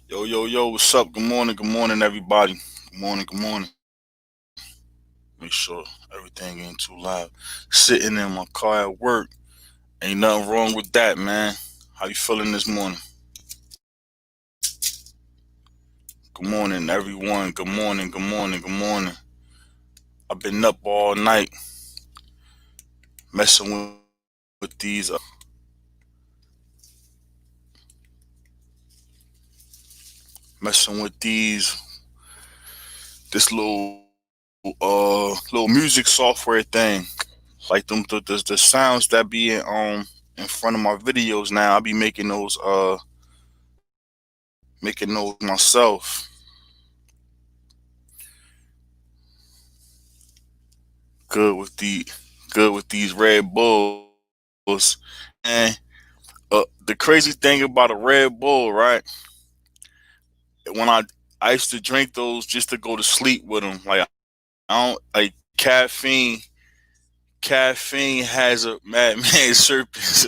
Yo, what's up? Good morning, everybody. Good morning. Make sure everything ain't too loud. Sitting in my car at work. Ain't nothing wrong with that, man. How you feeling this morning? Good morning, everyone. Good morning. I've been up all night messing with messing with this little music software thing. Like the sounds that be in front of my videos now. I be making those myself. Good with these Red Bulls. And the crazy thing about a Red Bull, right? When I used to drink those just to go to sleep with them. Like I don't like caffeine has a Madman serpents.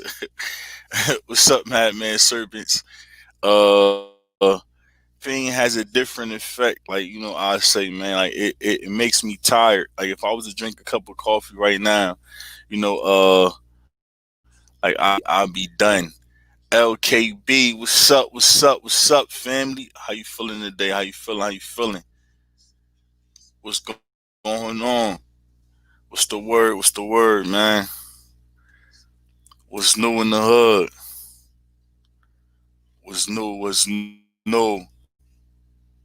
What's up, Madman serpents? Caffeine has a different effect. Like I say, man, like it makes me tired. Like if I was to drink a cup of coffee right now, you know, like I'll be done. LKB, what's up, family? How you feeling today? How you feeling? What's going on? What's the word, man? What's new in the hood? What's new?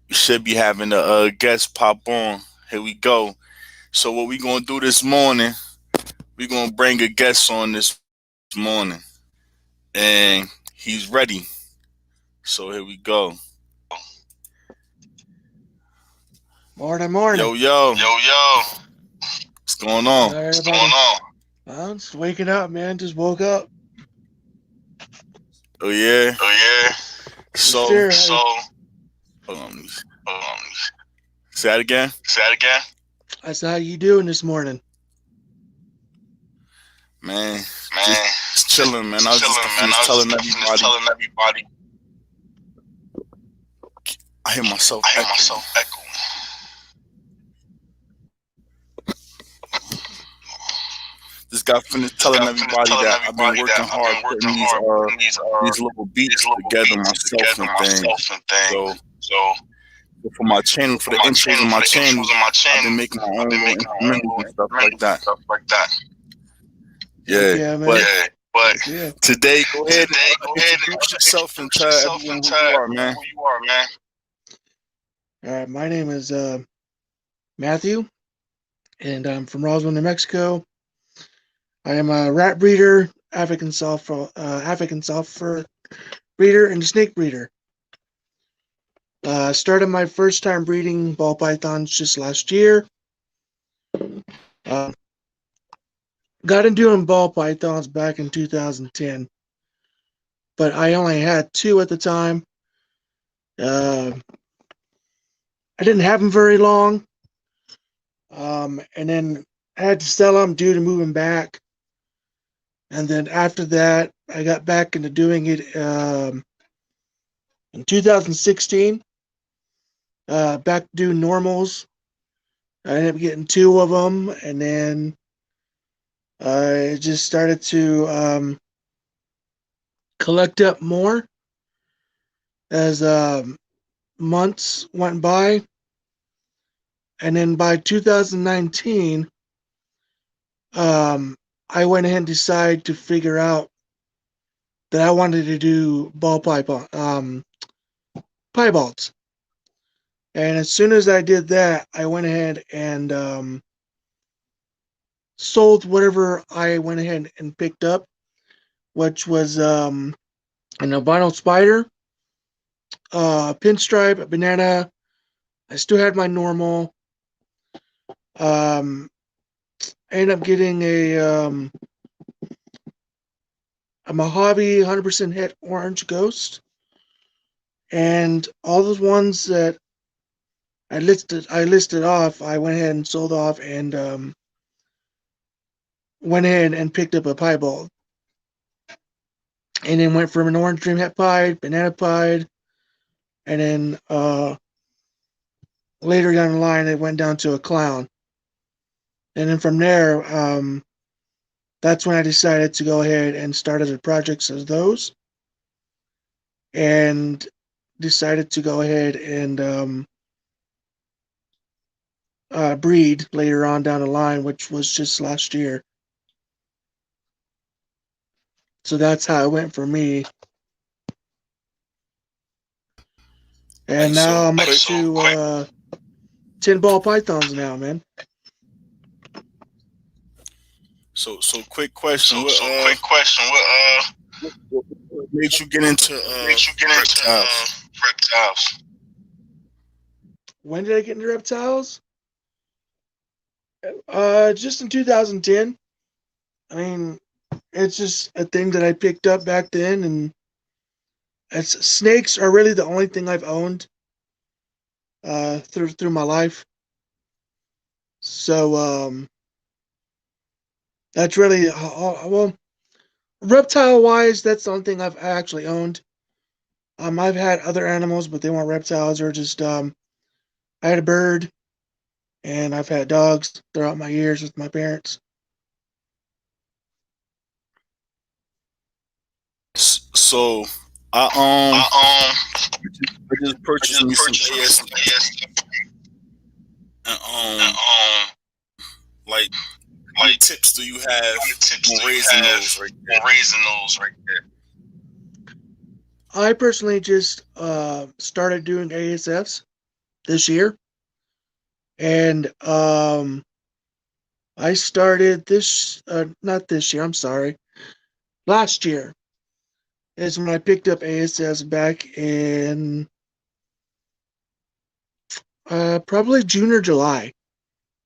We should be having a guest pop on. Here we go. So what we gonna do this morning? We gonna bring a guest on this morning, and he's ready. So here we go. Morning, morning. Yo. What's going on? Hello, everybody. I'm just waking up, man. Just woke up. Oh yeah. Yes, So sir. um, say that again. I saw how you doing this morning. Man, just chilling, man. I was just finished telling everybody. I hear myself echoing. Just got finished telling everybody that I've been working hard putting these little beats together myself and things. So for my channel, for the intros of my channel, I've been making my own little instrumentals and stuff like that. Heck Yeah, yeah, but man. Heck yeah. today, go ahead and introduce yourself and tell everyone who you are, man. All right, my name is Matthew, and I'm from Roswell, New Mexico. I am a rat breeder, African sulfur breeder, and a snake breeder. Started my first time breeding ball pythons just last year. Um, got into doing ball pythons back in 2010, but I only had two at the time. Uh, I didn't have them very long, and then I had to sell them due to moving back. And then after that, I got back into doing it in 2016. Back to doing normals. I ended up getting two of them, and then I just started to collect up more as months went by. And then by 2019, um, I went ahead and decided to figure out that I wanted to do piebalds. And as soon as I did that, I went ahead and sold whatever I went ahead and picked up, which was an albino spider, pinstripe, a banana. I still had my normal. Um, I ended up getting a Mojave 100% het orange ghost, and all those ones that I listed off. I went ahead and sold off, and went ahead and picked up a piebald, and then went from an orange dream het pied, banana pied, and then later down the line, it went down to a clown, and then from there, that's when I decided to go ahead and start other projects as those, and decided to go ahead and breed later on down the line, which was just last year. So that's how it went for me. And Like now so I'm up quick. to 10 ball pythons now, man. So quick question. So quick question. What made you get into What makes you get into reptiles? reptiles? When did I get into reptiles? Just in 2010. I mean, it's just a thing that I picked up back then, and snakes are really the only thing I've owned through my life. So that's really well, reptile wise, that's the only thing I've actually owned. I've had other animals, but they weren't reptiles. Or just I had a bird, and I've had dogs throughout my years with my parents. So I I just I purchased just me some purchased me AS some AS and and like what like tips do you what have tips on do you raising have those right there? on raising those right there? I personally just started doing ASFs this year, and I started this not this year. I'm sorry, last year is when I picked up ASFs back in probably June or July,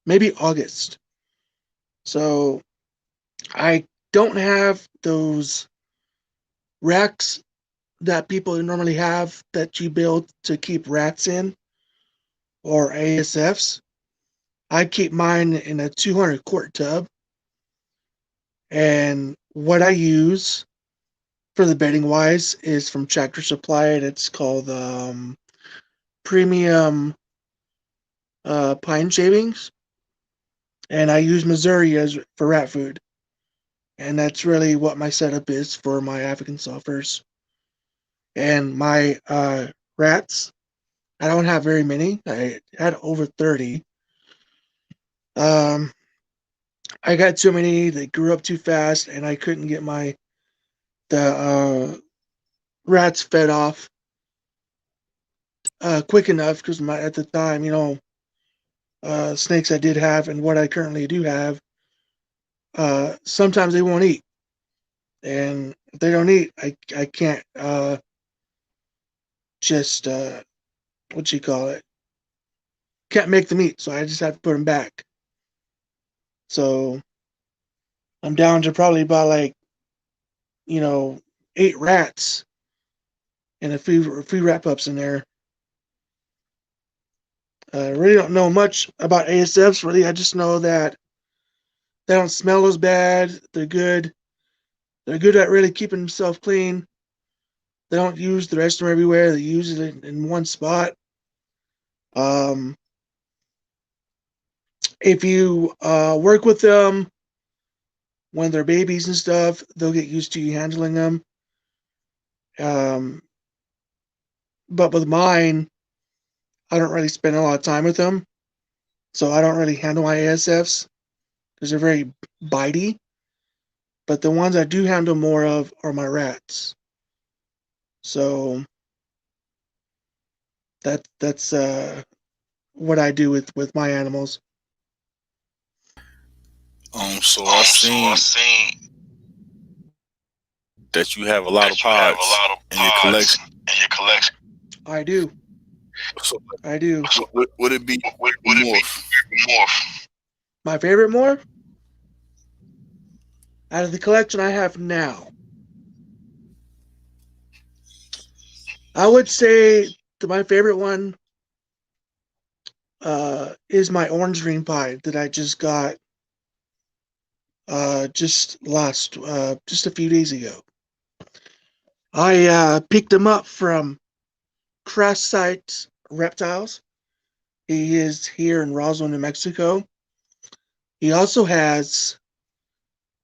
maybe August. So I don't have those racks that people normally have that you build to keep rats in or ASFs. I keep mine in a 200 quart tub, and what I use for the bedding wise is from Tractor Supply, and it's called premium pine shavings, and I use Missouri as for rat food, and that's really what my setup is for my African sulfurs and my rats. I don't have very many. I had over 30. Um, I got too many. They grew up too fast, and I couldn't get the rats fed off quick enough because my at the time, snakes I did have and what I currently do have, sometimes they won't eat, and if they don't eat, I can't just what you call it, can't make them eat, so I just have to put them back. So I'm down to probably about like you know 8 rats and a few rat pups in there. I really don't know much about ASFs. Really, I just know that they don't smell as bad. They're good. They're good at really keeping themselves clean. They don't use the restroom everywhere. They use it in one spot. Um, if you work with them when they're babies and stuff, they'll get used to you handling them. Um, but with mine, I don't really spend a lot of time with them, so I don't really handle my ASFs because they're very bitey. But the ones I do handle more of are my rats. So that's what I do with my animals. So I So I seen seen that you have a lot of that you have a pods lot of in your collection. pods in your collection. I do. So I do. So would it be would it be morph? more? My favorite more out of the collection I have now, I would say that my favorite one is my orange dream pie that I just got just a few days ago. I picked them up from Crash Site Reptiles. He is here in Roswell, New Mexico. He also has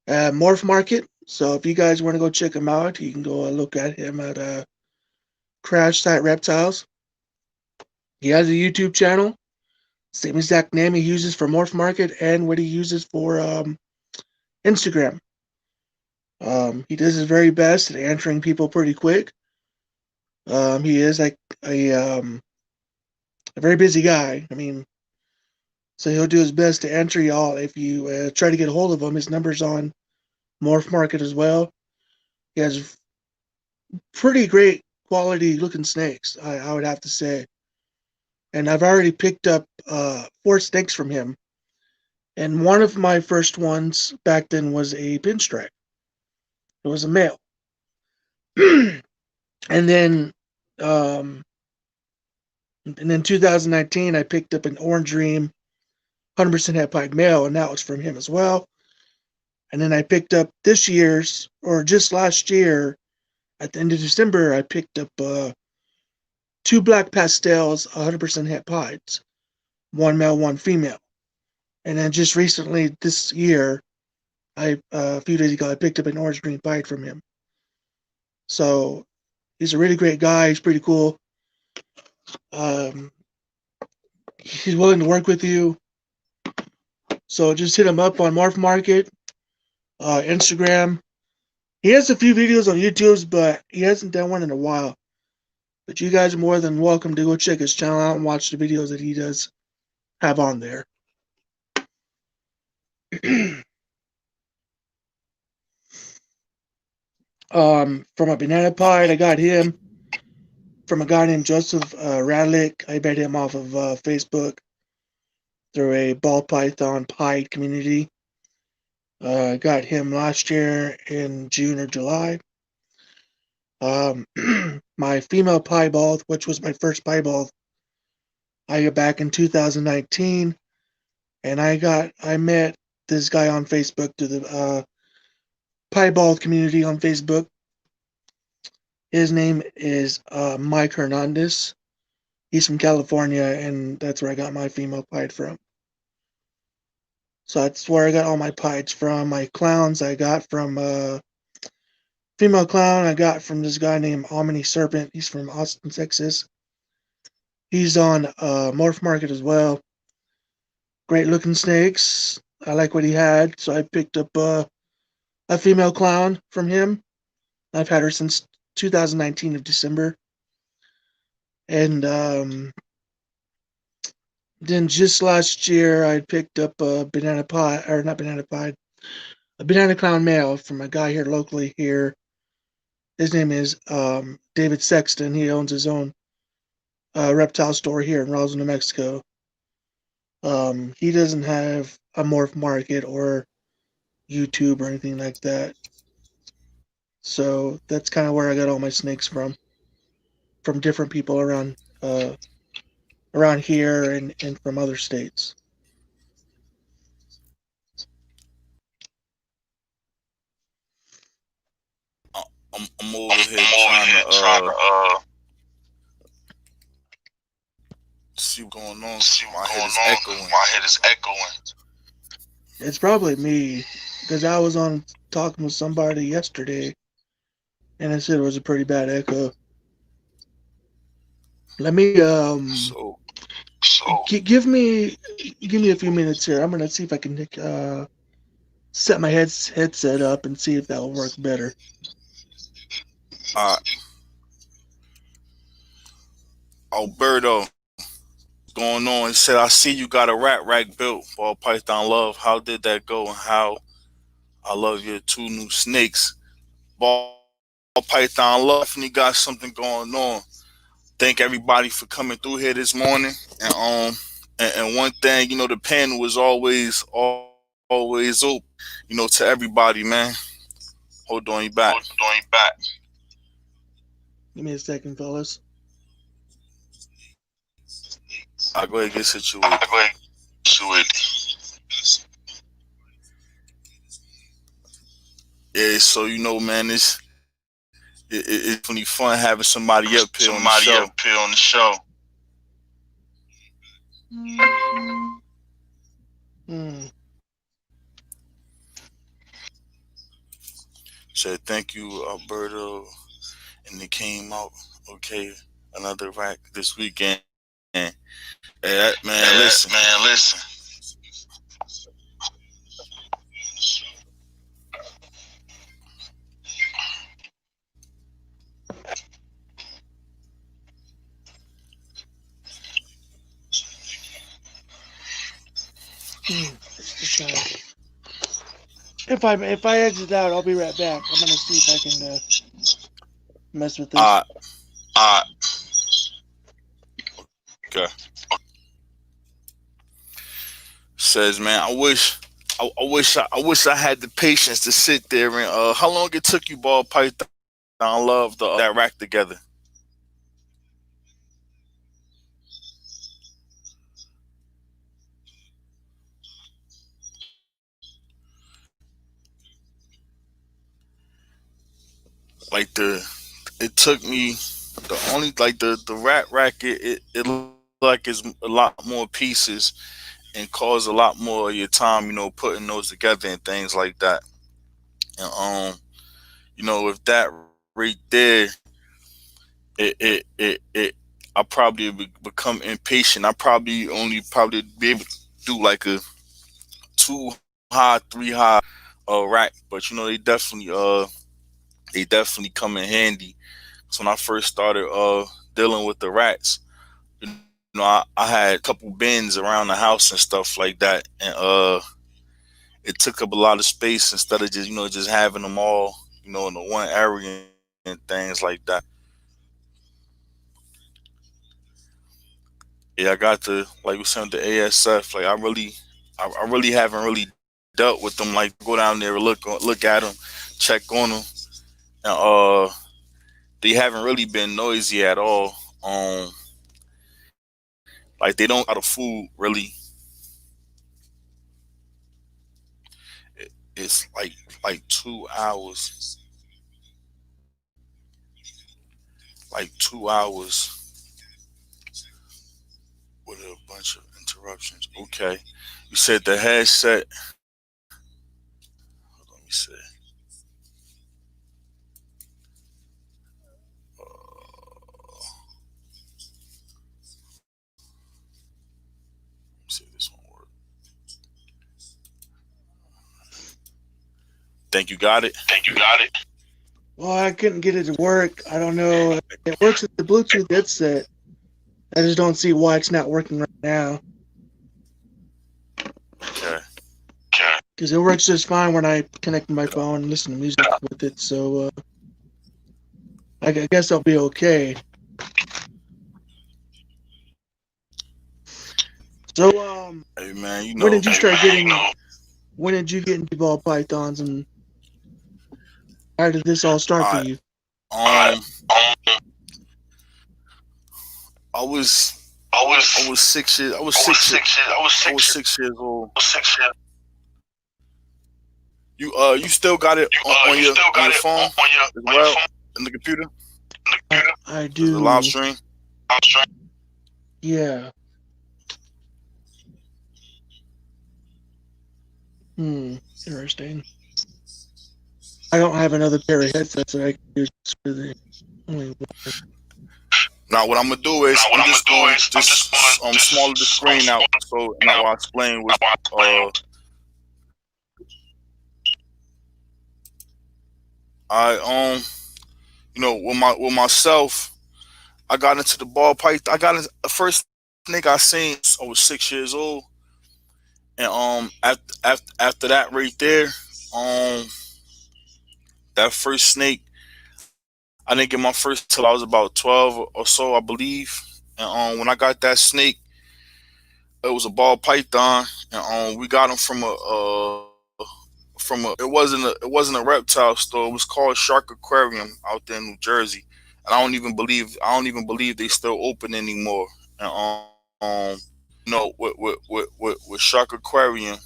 Morph Market. So if you guys want to go check him out, you can go look at him at Crash Site Reptiles. He has a YouTube channel, same exact name he uses for Morph Market and what he uses for Instagram. He does his very best at answering people pretty quick. He is like a very busy guy. I mean, so he'll do his best to answer y'all if you try to get a hold of him. His number's on Morph Market as well. He has pretty great quality looking snakes, I would have to say. And I've already picked up 4 snakes from him. And one of my first ones back then was a pinstripe. It was a male. and then um, and then 2019, I picked up an Orange Dream 100% het pied male, and that was from him as well. And then I picked up this year's, or just last year, at the end of December, I picked up 2 black pastels, 100% het pieds, one male, one female. And then just recently, this year, a few days ago, I picked up an orange green pied from him. So he's a really great guy. He's pretty cool. Um, he's willing to work with you. So just hit him up on Morph Market, Instagram. He has a few videos on YouTube, but he hasn't done one in a while. But you guys are more than welcome to go check his channel out and watch the videos that he does have on there. From a banana pied, I got him from a guy named Joseph Radlick. I met him off of Facebook through a ball python pied community. I got him last year in June or July. My female piebald, which was my first piebald, I got back in 2019, and I met this guy on Facebook through the piebald community on Facebook. His name is Mike Hernandez. He's from California, and that's where I got my female pied from. So that's where I got all my pieds from. My clowns I got from female clown I got from this guy named Omni Serpent. He's from Austin, Texas. He's on Morph Market as well. Great looking snakes. I like what he had, so I picked up a female clown from him. I've had her since 2019 of December. And then just last year, I picked up a banana pie, or not banana pie, a banana clown male from a guy here locally here. His name is David Sexton. He owns his own reptile store here in Roswell, New Mexico. He doesn't have a Morph Market or YouTube or anything like that. So that's kind of where I got all my snakes from different people around here and from other states. I'm over here over trying here to trying to see what's going on. see what's My head going is on. echoing. My head is echoing. It's probably me because I was on talking with somebody yesterday, and I said it was a pretty bad echo. Let me So give me a few minutes here. I'm gonna see if I can set my headset up and see if that will work better. uh Alberto going on. He said, I see you got a rat rack built, Ball Python Love. How did that go? And how I love your 2 new snakes. Ball Python Love definitely got something going on. Thank everybody for coming through here this morning. And one thing, the panel was always open, to everybody, man. Hold on, you back. Hold on, you back. Give me a second, fellas. I'll go ahead and get situated. I go ahead to it. Yeah, so man, it's it's definitely fun having somebody up here on the Somebody show. up here on the show. Hmm. Said thank you, Alberto, and it came out okay. Another rack this weekend. Hey, man, listen. Man, listen. It's just if I exit out, I'll be right back. I'm gonna see if I can mess with this. Uh, Okay. Says man, I wish I had the patience to sit there and how long it took you, ball python, love the that rack together. Like it took me the only like the rack it looked like it's a lot more pieces and caused a lot more of your time, putting those together and things like that. And with that right there, it I probably become impatient. I probably be able to do like a two high, three high rack, but they definitely come in handy. So when I first started dealing with the rats, I had a couple bins around the house and stuff like that, and it took up a lot of space instead of just having them all in the one area and things like that. Yeah, I got the like we said the ASF. Like I really haven't really dealt with them. Like go down there and look at them, check on them, and they haven't really been noisy at all. Like they don't out of food really. It's like 2 hours, like 2 hours with a bunch of interruptions. Okay, you said the headset. Hold on, let me see. Let me see if this one work. Think you got it? think you got it. Well, I couldn't get it to work. I don't know. It works with the Bluetooth headset. I just don't see why it's not working right now. Okay. Okay. Because it works just fine when I connect to my phone and listen to music with it. So I guess I'll be okay. So Hey man, when did you start getting? You know, When did you get into ball pythons, and how did this all start for I you? I, um I was I I was, was 6 years. I was 6 years, I was 6 years old. I was 6 years. You still got it on You your still on got your it phone as on your well phone, in the computer the computer. I as the live do. stream. I was trying. Yeah. Hmm. Interesting. I don't have another pair of headsets that I can use for the only one. Now what I'm gonna do is Now what I'm I'm gonna just do going is I'm just gonna just smaller the just screen out so and out I'll explain now what's I explain. I with myself I got into the ball pipe. I got into, the first snake I seen I was 6 years old, and after that right there, um that first snake I didn't get my first till I was about 12 or so, I believe. And when I got that snake, it was a ball python, and we got him from a it wasn't a reptile store. It was called Shark Aquarium out there in New Jersey, and I don't even believe they still open anymore. And with Shark Aquarium,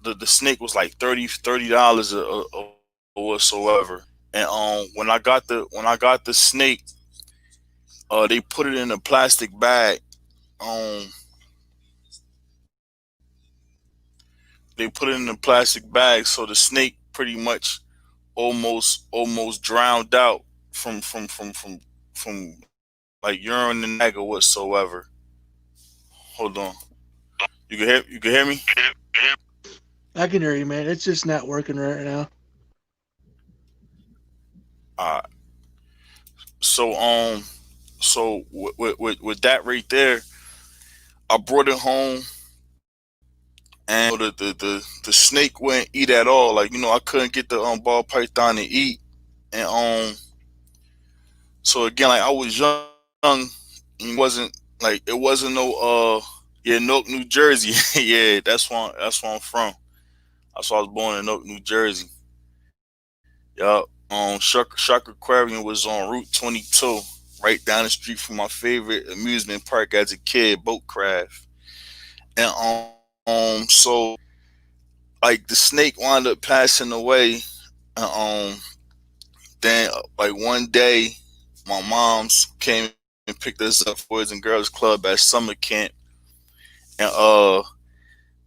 the snake was like $30 a piece. whatsoever. And when I got the snake, they put it in a plastic bag. Um, they put it in a plastic bag, so the snake pretty much almost drowned out from like urine and nag or whatsoever. Hold on, you can hear me? I can hear you, man. It's just not working right now. Uh, so with that right there, I brought it home, and the snake wouldn't eat at all. Like I couldn't get the ball python to eat, and so again, like I was young, and it wasn't no yeah, Newark, New Jersey. Yeah, that's where I'm from. That's why I was born in Newark, New Jersey. Yup. Shark Aquarium was on Route 22, right down the street from my favorite amusement park as a kid, Boatcraft. And so like the snake wound up passing away. And then like one day, my mom's came and picked us up for Boys and Girls Club at summer camp, and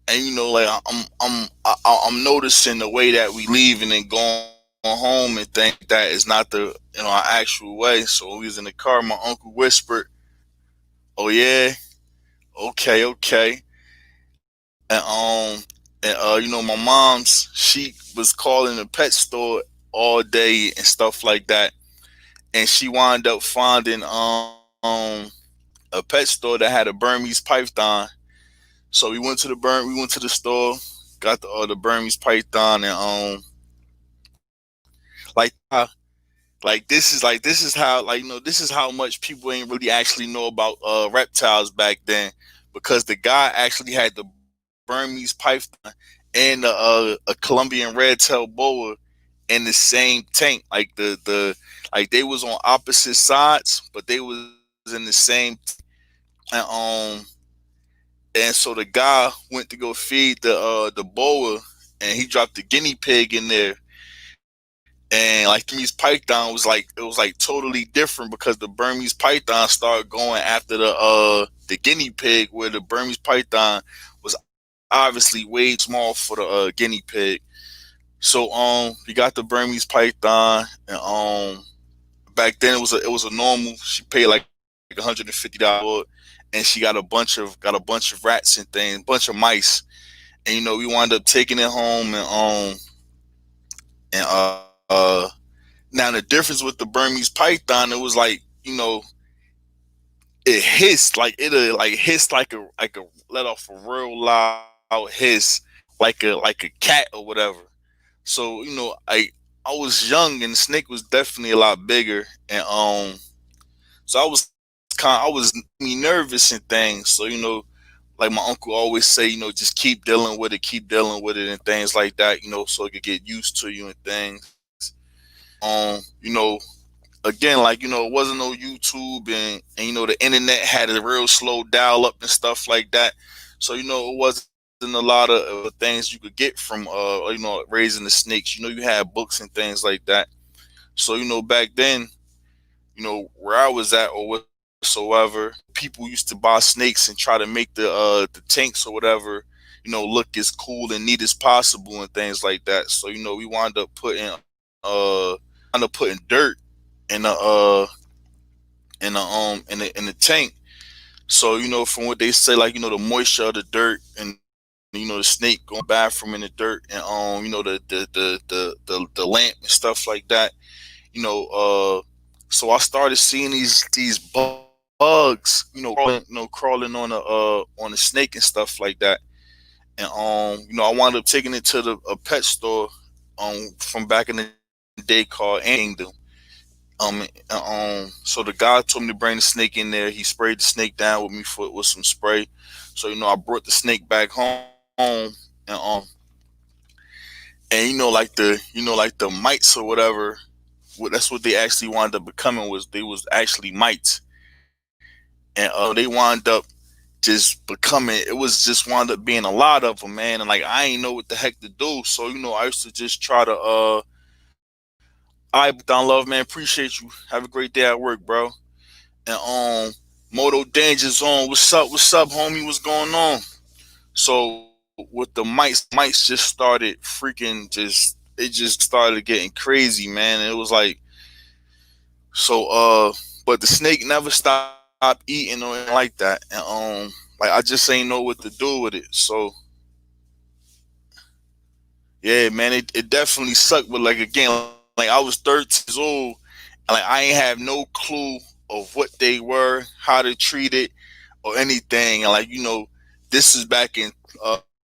like I'm noticing the way that we leaving and going home and think that is not the our actual way. So when we was in the car, my uncle whispered, "Oh yeah, okay, okay," and my mom's she was calling the pet store all day and stuff like that, and she wound up finding a pet store that had a Burmese python. So we went to the store, got the Burmese python, and like this is how this is how much people ain't really actually know about reptiles back then, because the guy actually had the Burmese python and a Colombian red tailed boa in the same tank. Like the like they was on opposite sides, but they was in the same and and so the guy went to go feed the boa, and he dropped the guinea pig in there. And like the Burmese python was like totally different, because the Burmese python started going after the guinea pig, where the Burmese python was obviously way too small for the guinea pig. So we got the Burmese python, and back then it was a normal. She paid like $150 for it, and she got a bunch of rats and things, bunch of mice, and we wound up taking it home, and now the difference with the Burmese python, it was like it hissed like it let off a real loud hiss, like a cat or whatever. So I was young, and the snake was definitely a lot bigger, and so I was nervous and things. So like my uncle always say, just keep dealing with it, and things like that. So it could get used to you and things. You know, again, like it wasn't no YouTube, and the internet had a real slow dial up and stuff like that. So it wasn't a lot of things you could get from raising the snakes. You had books and things like that. So back then, where I was at or whatsoever, people used to buy snakes and try to make the tanks or whatever, look as cool and neat as possible and things like that. So we wound up putting dirt in the tank. So from what they say, like the moisture of the dirt, and the snake going to the bathroom in the dirt, and the lamp and stuff like that. You know, so I started seeing these bugs, crawling on the snake and stuff like that. And I wound up taking it to a pet store from back in the day called Animal Kingdom. So the guy told me to bring the snake in there. He sprayed the snake down with some spray. So I brought the snake back home, and like the mites or whatever. That's what they actually wound up becoming. Was actually mites, and they wound up just becoming. It was just wound up being a lot of them, man. And like I ain't know what the heck to do. So I used to just try to All right, Don Love, man. Appreciate you. Have a great day at work, bro. And Moto Danger Zone. What's up? What's up, homie? What's going on? So with the mics just started freaking it just started getting crazy, man. And it was like so but the snake never stopped eating or anything like that. And like I just ain't know what to do with it. So yeah, man, it definitely sucked. But like again, like I was 13 years old, and like I ain't have no clue of what they were, how to treat it, or anything. And like this is back in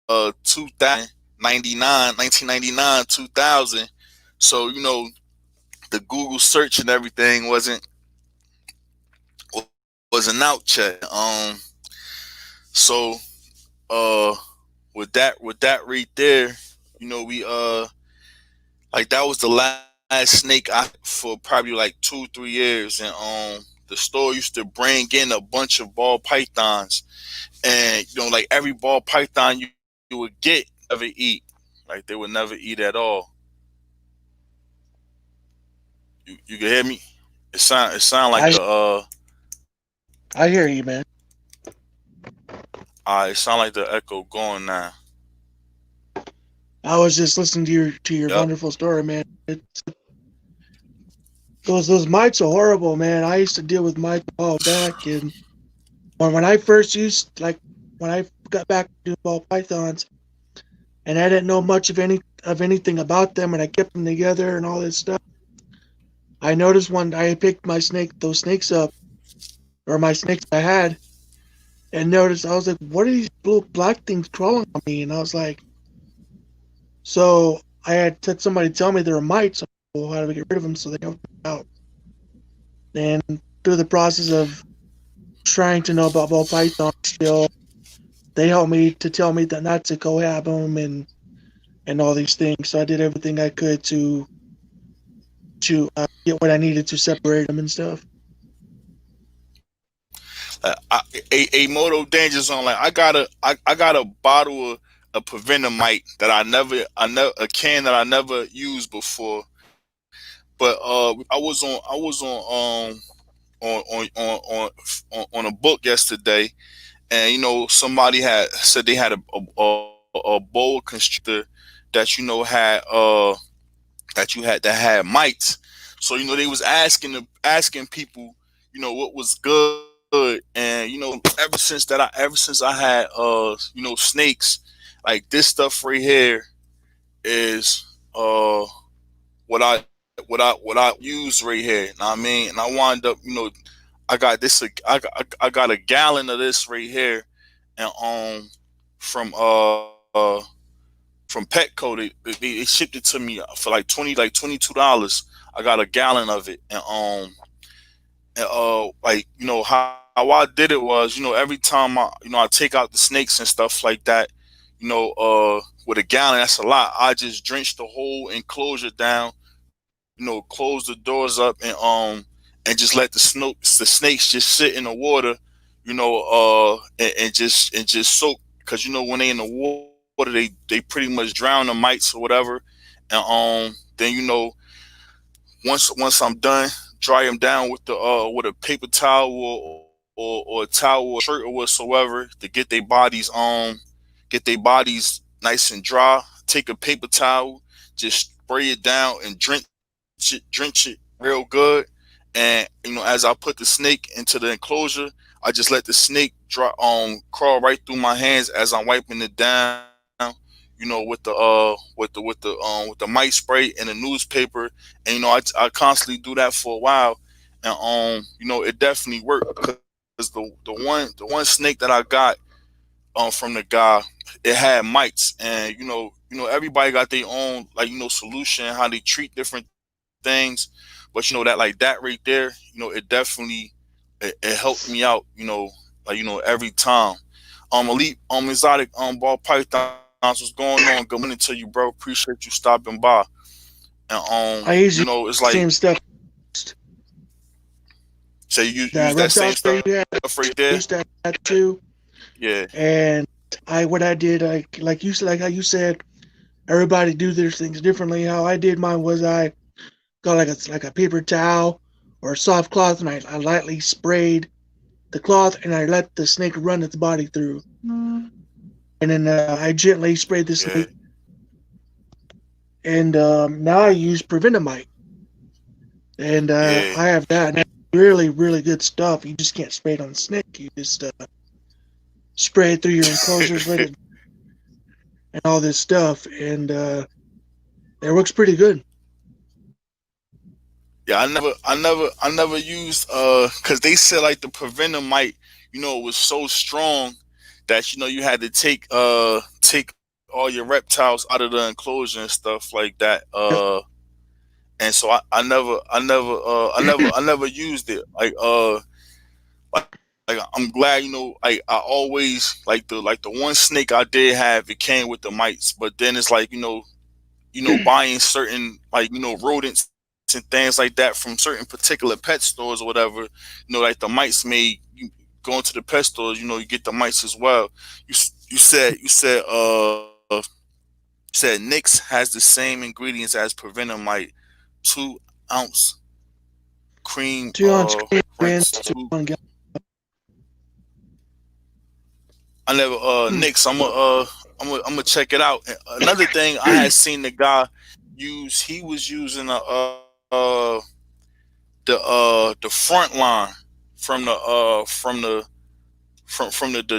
2099, 1999, 2000. So the Google search and everything wasn't out yet. So uh, with that right there, we like that was the last snake I had for probably like 2 3 years, and the store used to bring in a bunch of ball pythons, and like every ball python you would get never eat, like they would never eat at all. You can hear me? It sound like I the I hear you, man. it sound like the echo going now. I was just listening to your Yep. wonderful story, man. Those mites are horrible, man. I used to deal with mites a while back, and when I first used when I got back to ball pythons, and I didn't know much of anything about them, and I kept them together and all this stuff. I noticed one I picked those snakes up, or my snakes I had, and noticed I was like, "What are these little black things crawling on me?" And I was like, so I had somebody tell me they're mites. So well, how do we get rid of them so they don't come out? And through the process of trying to know about ball python, still they helped me to tell me that not to cohab them and all these things. So I did everything I could to get what I needed to separate them and stuff. A Moto Danger Zone. Like I got a bottle of Prevenamite that I never a can that I never used before. But I was on a book yesterday, and somebody had said they had a boa constrictor that that had mites. So they was asking people what was good, and ever since I had snakes, like this stuff right here is what I use right here. You know what I mean? And I wind up I got this I got a gallon of this right here, and from from Petco. They shipped it to me for like $22. I got a gallon of it, and like how I did it was every time I take out the snakes and stuff like that, with a gallon, that's a lot. I just drench the whole enclosure down, close the doors up, and just let the snakes just sit in the water, and just soak, because when they in the water, they pretty much drown the mites or whatever. And then once I'm done, dry them down with a paper towel, or a towel or shirt or whatsoever, to get their bodies nice and dry. Take a paper towel, just spray it down and drench it real good. And as I put the snake into the enclosure, I just let the snake crawl right through my hands as I'm wiping it down. With the mite spray and the newspaper, and I constantly do that for a while, and it definitely worked, because the one snake that I got from the guy, it had mites. And everybody got their own, like solution, how they treat different things. But that, like that right there, it definitely it helped me out, like every time. Elite exotic ball pythons, what's going on? Good morning to you, bro. Appreciate you stopping by. And I usually it's use like, the same stuff. say you use The that same reptile stuff spray you had, right there. I used that too. Yeah. And what I did, like how you said, everybody do their things differently. How I did mine was I got like a paper towel or a soft cloth, and I lightly sprayed the cloth, and I let the snake run its body through, and then I gently sprayed the Yeah, snake. And now I use prevenamite, and yeah, I have that. And that's really, really good stuff. You just can't spray it on the snake. You just spray it through your enclosures, let it and all this stuff, and it works pretty good. yeah. I never used because they said like the preventer might, was so strong that you had to take all your reptiles out of the enclosure and stuff like that. And so I never used it. Like I'm glad, like I always like the one snake I did have, it came with the mites, but then it's like, buying certain like, rodents and things like that from certain particular pet stores or whatever, like the mites may you go into the pet stores, you get the mites as well. You said Nix has the same ingredients as Prevenamite, 2 ounce cream 2 ounce cream rinse rinse to tube. 1 gallon. I never Hmm. Nix. I'm gonna check it out. And another thing I had seen the guy use. He was using the front line from the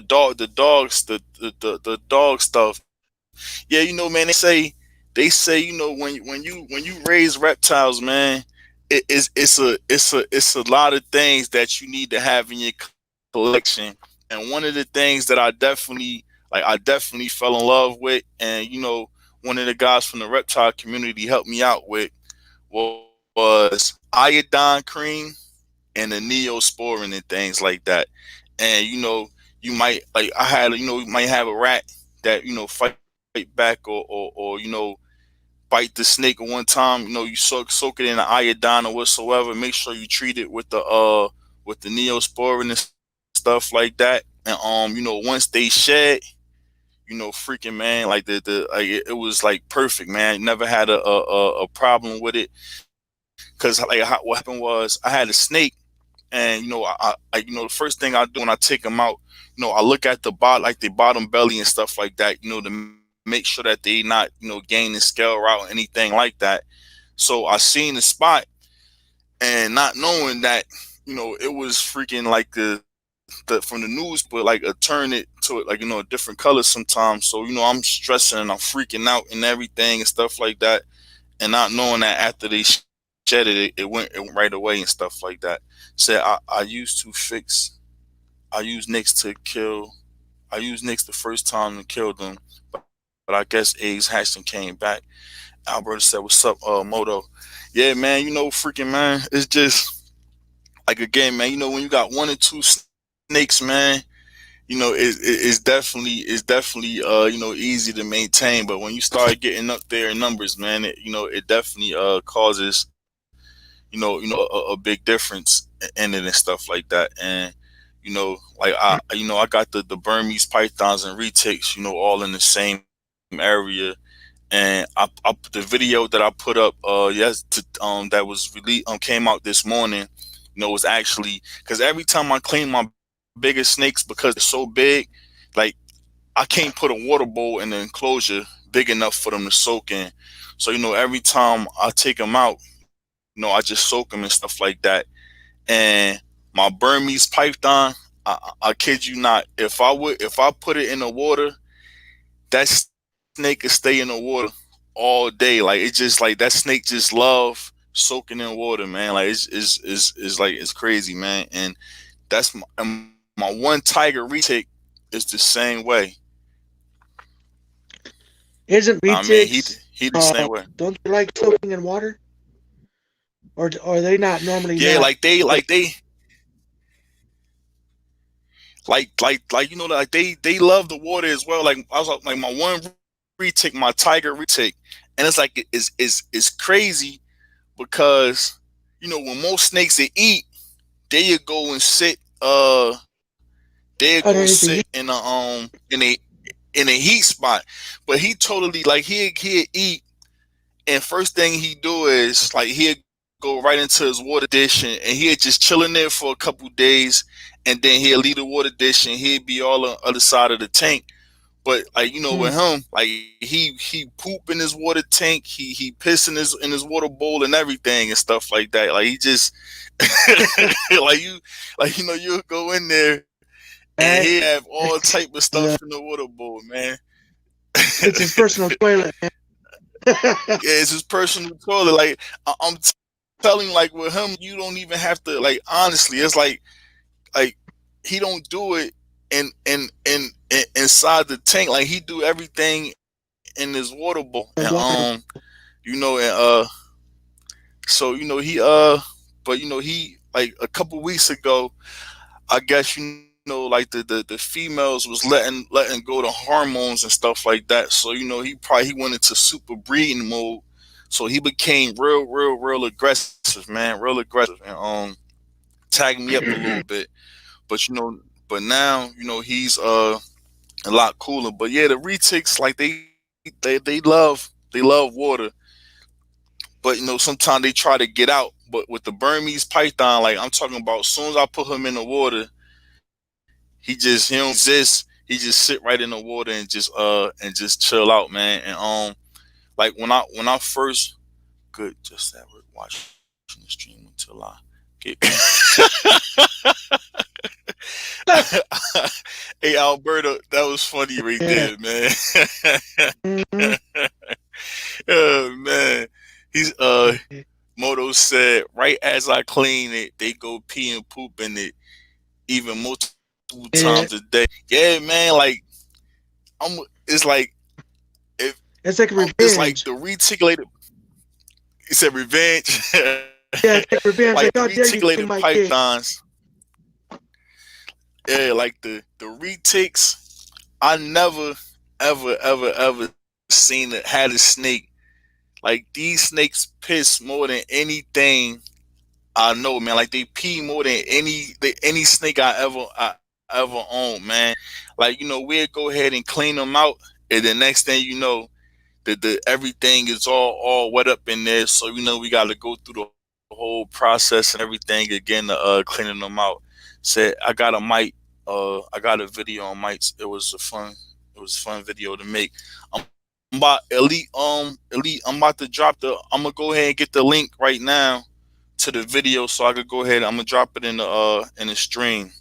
dogs the dog stuff. Yeah, man. They say when you raise reptiles, man, it's a lot of things that you need to have in your collection. And one of the things that I definitely fell in love with, and one of the guys from the reptile community helped me out with was iodine cream and the neosporin and things like that. And you might like I had you might have a rat that fight back or bite the snake at one time. You soak it in the iodine or whatsoever. Make sure you treat it with the neosporin and stuff like that. And once they shed, freaking man, like it was like perfect, man. Never had a problem with it. Cause like what happened was I had a snake, and the first thing I do when I take them out, I look at the bottom belly and stuff like that, to make sure that they not gaining scale route or anything like that. So I seen the spot, and not knowing that it was freaking like the from the news, but like turn it to it like a different color sometimes. So I'm stressing and I'm freaking out and everything and stuff like that, and not knowing that after they shed it, it went right away and stuff like that. Said I used to fix. I used Nicks to kill. I used Nicks the first time to kill them, but I guess eggs hatched and came back. Alberta said, "What's up, Moto?" Yeah, man. Freaking man. It's just like again, man. When you got 1 or 2 snakes, man. It's definitely easy to maintain. But when you start getting up there in numbers, man, it definitely causes a big difference in it and stuff like that. And like I got the Burmese pythons and retics, all in the same area. And I put the video that I put up that was came out this morning. Was actually because every time I clean my bigger snakes because they're so big, like I can't put a water bowl in the enclosure big enough for them to soak in. So every time I take them out, I just soak them and stuff like that. And my Burmese python, I kid you not, if I put it in the water, that snake could stay in the water all day. Like it just like that snake just love soaking in water, man. Like it's like it's crazy, man. And and my one tiger retic is the same way. Isn't I mean, retics he the same way. don't they like soaking in water, or are they not normally Yeah, that? like they love the water as well. Like I was like my one retic, my tiger retic, and it's like it's crazy because when most snakes they eat, they go and sit they go Underneath the sit heat? in a heat spot. But he totally like he eat, and first thing he do is like he'll go right into his water dish, and he'd just chill in there for a couple days, and then he'd leave the water dish and he'd be all on the other side of the tank. But like with Hmm. him, like he poop in his water tank, he piss in his water bowl and everything and stuff like that. Like he just like you go in there and Right? he have all It's, type of stuff in the water bowl, man. it's his personal toilet, man. Yeah, it's his personal toilet. Like I'm telling, like with him, you don't even have to. Like honestly, it's like he don't do it inside the tank. Like he do everything in his water bowl, and and so but he like a couple weeks ago, I guess like the females was letting go the hormones and stuff like that. So he went into super breeding mode. So he became real aggressive, man, real aggressive, and tagged me up a little bit. But but now he's a lot cooler. But yeah, the retics, like they love water. But sometimes they try to get out. But with the Burmese python, like I'm talking about, as soon as I put him in the water, he don't exist. He just sit right in the water and just chill out, man. And like when I first good just that we're watching the stream until I get Hey Alberto, that was funny right Yeah. there, man. Mhm. Oh man. He's Moto said, right as I clean it, they go pee and poop in it even multiple times a Yeah. day. Yeah, man, like it's like if It's like it's like the revenge. reticulated. He said revenge. Yeah, it's like revenge. Like Like, the how dare you clean reticulated my kid? pythons. Yeah, like the retics. I never ever seen it had a snake. Like these snakes piss more than anything I know, man. Like they pee more than any snake I ever owned, man. Like we'd go ahead and clean them out, and the next thing you know, the everything is all wet up in there. So we got to go through the whole process and everything again to cleaning them out. Said I got a video on mics. It was a fun video to make. I'm about elite. I'm about to drop the. I'm gonna go ahead and get the link right now to the video so I could go ahead. I'm gonna drop it in the stream.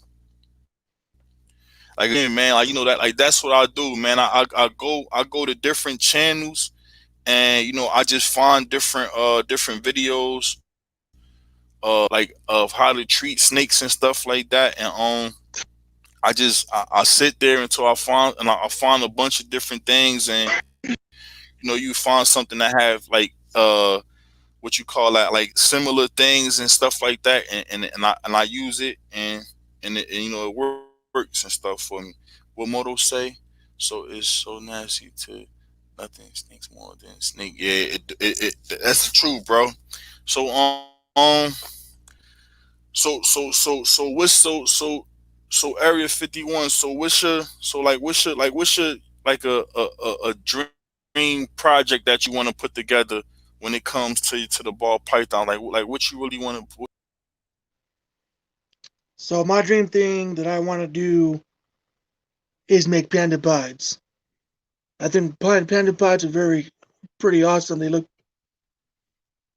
Like again, man, like that, like that's what I do, man. I go to different channels, and I just find different videos like of how to treat snakes and stuff like that, and I sit there until I find a bunch of different things, and you find something that have like what you call that, like similar things and stuff like that, and I use it, and it works and stuff for me. What Moto say? So it's so nasty to nothing stinks more than snake. Yeah, that's the truth, bro. So so so Area 51. So what's your like a dream project that you want to put together when it comes to the ball python? Like what you really want to. So my dream thing that I want to do is make panda pies. I think panda pies are pretty awesome. They look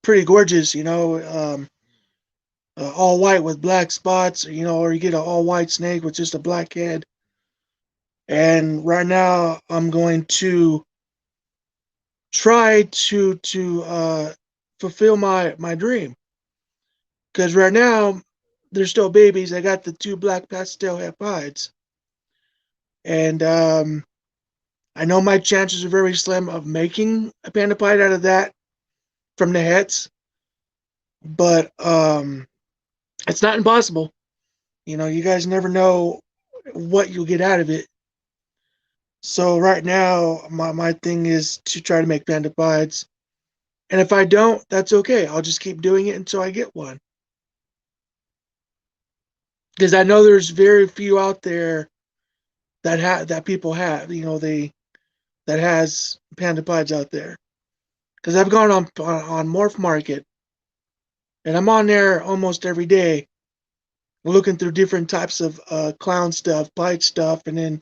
pretty gorgeous, all white with black spots, or you get an all white snake with just a black head. And right now, I'm going to try to fulfill my dream, because right now they're still babies. I got the two black pastel head pies, and I know my chances are very slim of making a panda pie out of that from the heads, but it's not impossible. You guys never know what you'll get out of it. So right now, my thing is to try to make panda pies. And if I don't, that's okay. I'll just keep doing it until I get one. Because I know there's very few out there that people have. That has panda pies out there. Because I've gone on Morph Market and I'm on there almost every day, looking through different types of clown stuff, pied stuff, and then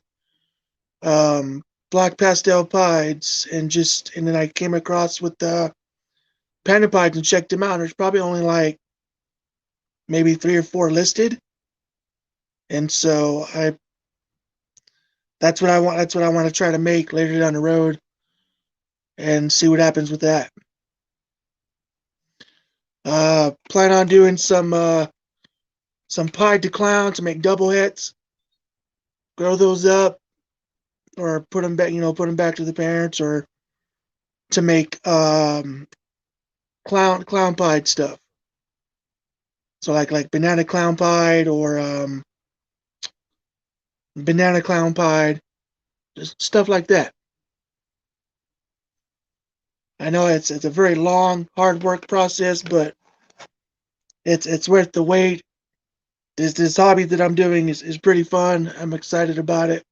um, black pastel pieds, and then I came across with the panda pieds and checked them out. There's probably only like maybe three or four listed, and so I that's what I want. That's what I want to try to make later down the road and see what happens with that. Plan on doing some pied to clown to make double hits, grow those up, or put them back. Put them back to the parents, or to make clown pied stuff. So like banana clown pied or banana clown pied, just stuff like that. I know it's a very long, hard work process, but it's worth the wait. This hobby that I'm doing is pretty fun. I'm excited about it.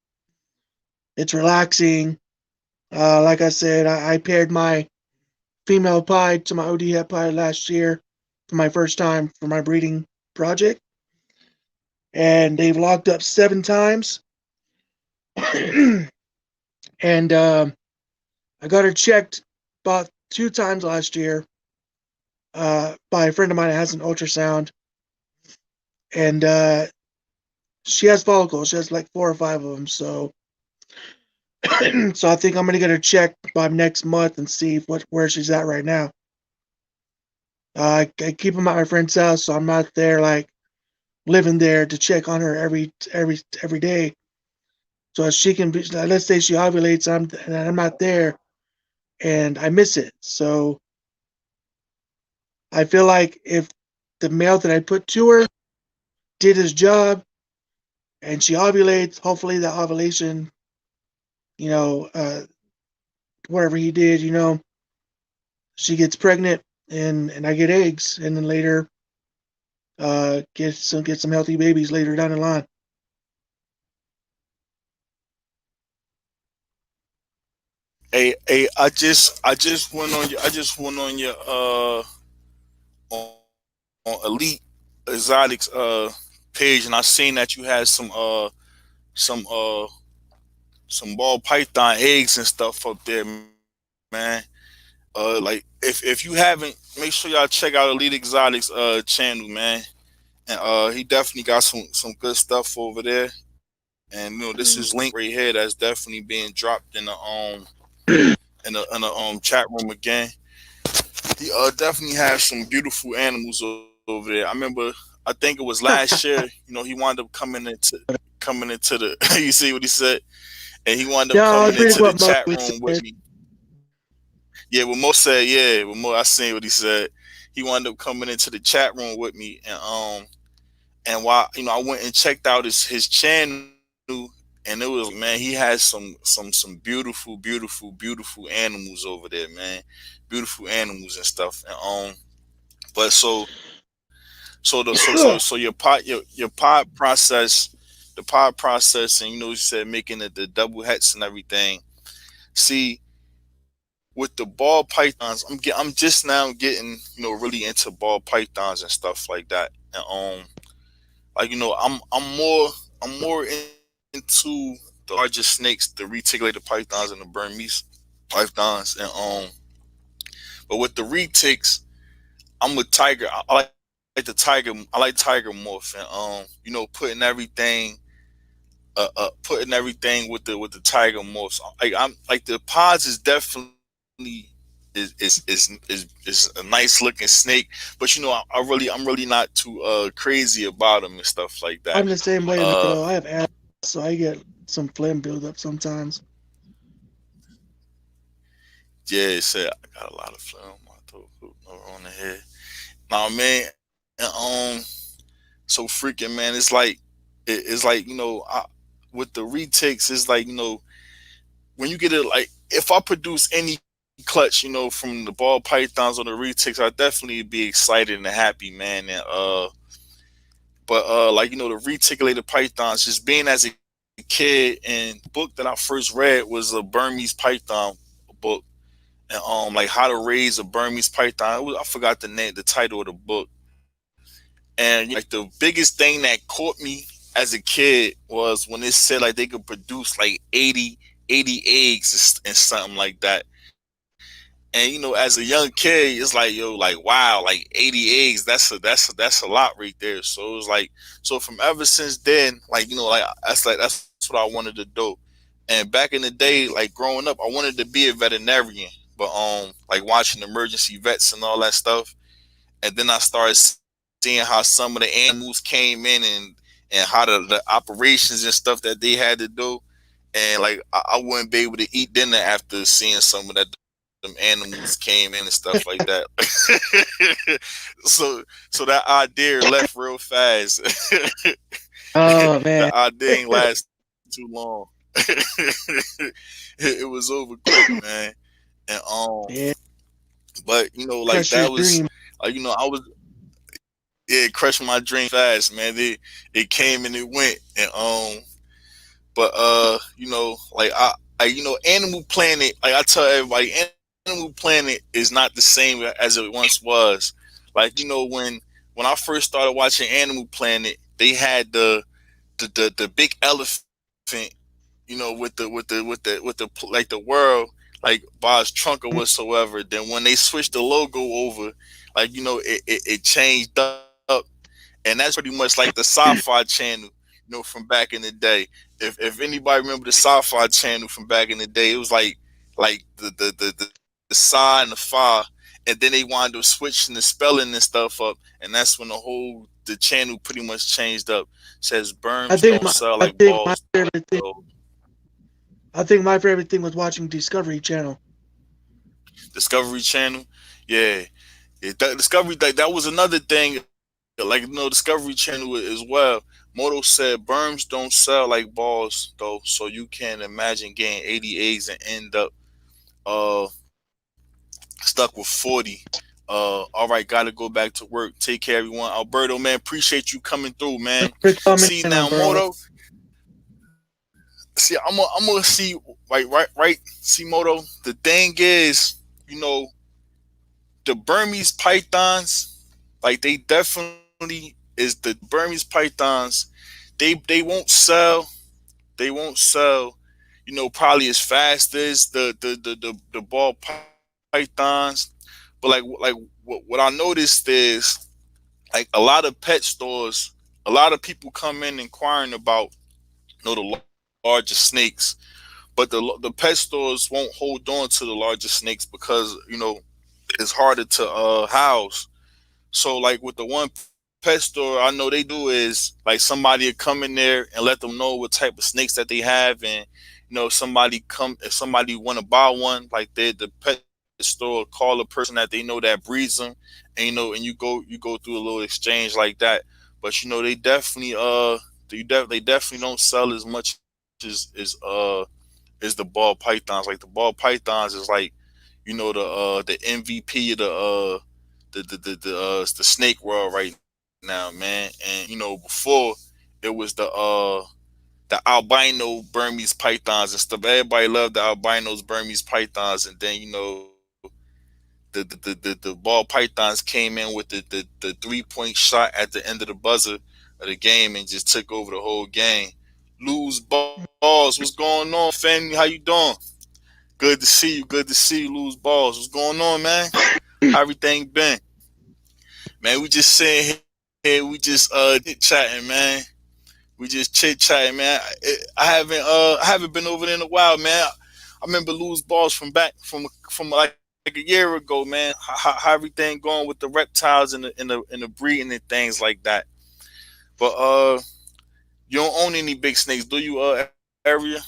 It's relaxing. Like I said, I paired my female pied to my OD het pied last year for my first time for my breeding project, and they've locked up 7 times. And I got her checked about 2 times last year by a friend of mine that has an ultrasound, and she has follicles. She has like 4 or 5 of them. So, so I think I'm gonna get her checked by next month and see where she's at right now. I keep them at my friend's house, so I'm not there like living there to check on her every day. So she can be. Let's say she ovulates, and I'm not there, and I miss it. So I feel like if the male that I put to her did his job and she ovulates, hopefully the ovulation, you know, uh, whatever he did, she gets pregnant and I get eggs, and then later get some healthy babies later down the line. Hey, I just went on your on Elite Exotics page, and I seen that you had some some ball python eggs and stuff up there, man. Like if you haven't, make sure y'all check out Elite Exotics channel, man. And he definitely got some good stuff over there. And this is link right here that's definitely being dropped in the chat room again. He definitely has some beautiful animals over there. I remember, I think it was last year. He wound up coming into the. You see what he said, and he wound up No, I coming was into reading the what Mo chat room with said. me. Yeah, what Mo said. Yeah, what Mo. I seen what he said. He wound up coming into the chat room with me, and while I went and checked out his channel, and it was like, man, he has some beautiful animals over there, man, beautiful animals and stuff. And but so your pod process, the pod process, and you said making the double hets and everything. See, with the ball pythons, I'm just now getting really into ball pythons and stuff like that. And like I'm more into the larger snakes, the reticulated pythons and the Burmese pythons. And but with the retics, I'm with tiger. I like the tiger. I like tiger morph, and putting everything with the tiger morphs. Like I'm like the pods is definitely is a nice looking snake, but I'm really not too crazy about them and stuff like that. I'm the same way, Uh, bro. I have asthma, so I get some phlegm buildup sometimes. yeah, say I got a lot of phlegm on my throat on the head. Nah, man, and so freaking man, it's like with the retakes, it's like when you get it, like if I produce any clutch, from the ball pythons or the retakes, I definitely be excited and happy, man. And but like the reticulated pythons, just being as a kid, and the book that I first read was a Burmese python book, and like how to raise a Burmese python. I forgot the name, the title of the book, And like the biggest thing that caught me as a kid was when it said like they could produce like 80 eggs and something like that. And as a young kid, it's like, yo, like wow, like 80 eggs, that's a lot right there. So it was like, so from ever since then, like that's what I wanted to do. And back in the day, like growing up, I wanted to be a veterinarian, but like watching emergency vets and all that stuff. And then I started seeing how some of the animals came in, and how the operations and stuff that they had to do. And like I wouldn't be able to eat dinner after seeing some of that them animals came in and stuff like that. so so that idea left real fast. Oh The man. idea ain't last too long. It was over quick, man. And Yeah, but like crush that your was dream. like I was, it crushed my dream fast, man. It came and it went. And but like Animal Planet, like I tell everybody, Animal Planet is not the same as it once was. Like when I first started watching Animal Planet, they had the big elephant, with the like the world, like Bob's trunk or whatsoever. Then when they switched the logo over, like it changed up. And that's pretty much like the Sci-Fi Channel, from back in the day. If anybody remember the Sci-Fi Channel from back in the day, it was like the Psi and the Phi, and then they wound up switching the spelling and stuff up, and that's when the channel pretty much changed up. Says I Berms think don't my sell I like think my balls favorite thing though. I think my favorite thing was watching Discovery Channel. Discovery Channel, yeah, Discovery, that was another thing. Like Discovery Channel as well. Moto said Berms don't sell like balls though, so you can't imagine getting 80 eggs and end up uh stuck with 40. All right, gotta go back to work. Take care, everyone. Alberto, man, appreciate you coming through, man. Thanks for coming See in, now, Umberto. Moto. See, I'm gonna see, right. See, Moto. The thing is, you know, the Burmese pythons, like they definitely is the Burmese pythons. They won't sell. They won't sell. Probably as fast as the ball pythons. But what I noticed is like a lot of pet stores, a lot of people come in inquiring about the larger snakes, but the pet stores won't hold on to the larger snakes because it's harder to house. So like with the one pet store, I know they do is like somebody will come in there and let them know what type of snakes that they have, and if somebody want to buy one, like the pet store call a person that they know that breeds them, and you go through a little exchange like that. But they definitely they definitely don't sell as much as the ball pythons. Like the ball pythons is like the MVP of the snake world right now, man. And before it was the albino Burmese pythons and stuff. Everybody loved the albinos Burmese pythons, and then the ball pythons came in with the 3-point shot at the end of the buzzer of the game and just took over the whole game. Lose balls, what's going on, family? How you doing? Good to see you. Good to see you. Lose balls. What's going on, man? How everything been? Man, we just sitting here. We just chit chatting, man. We just chit chatting, man. I haven't been over there in a while, man. I remember lose balls from like a year ago, man. How everything going with the reptiles and the breeding and things like that. But you don't own any big snakes, do you? Area?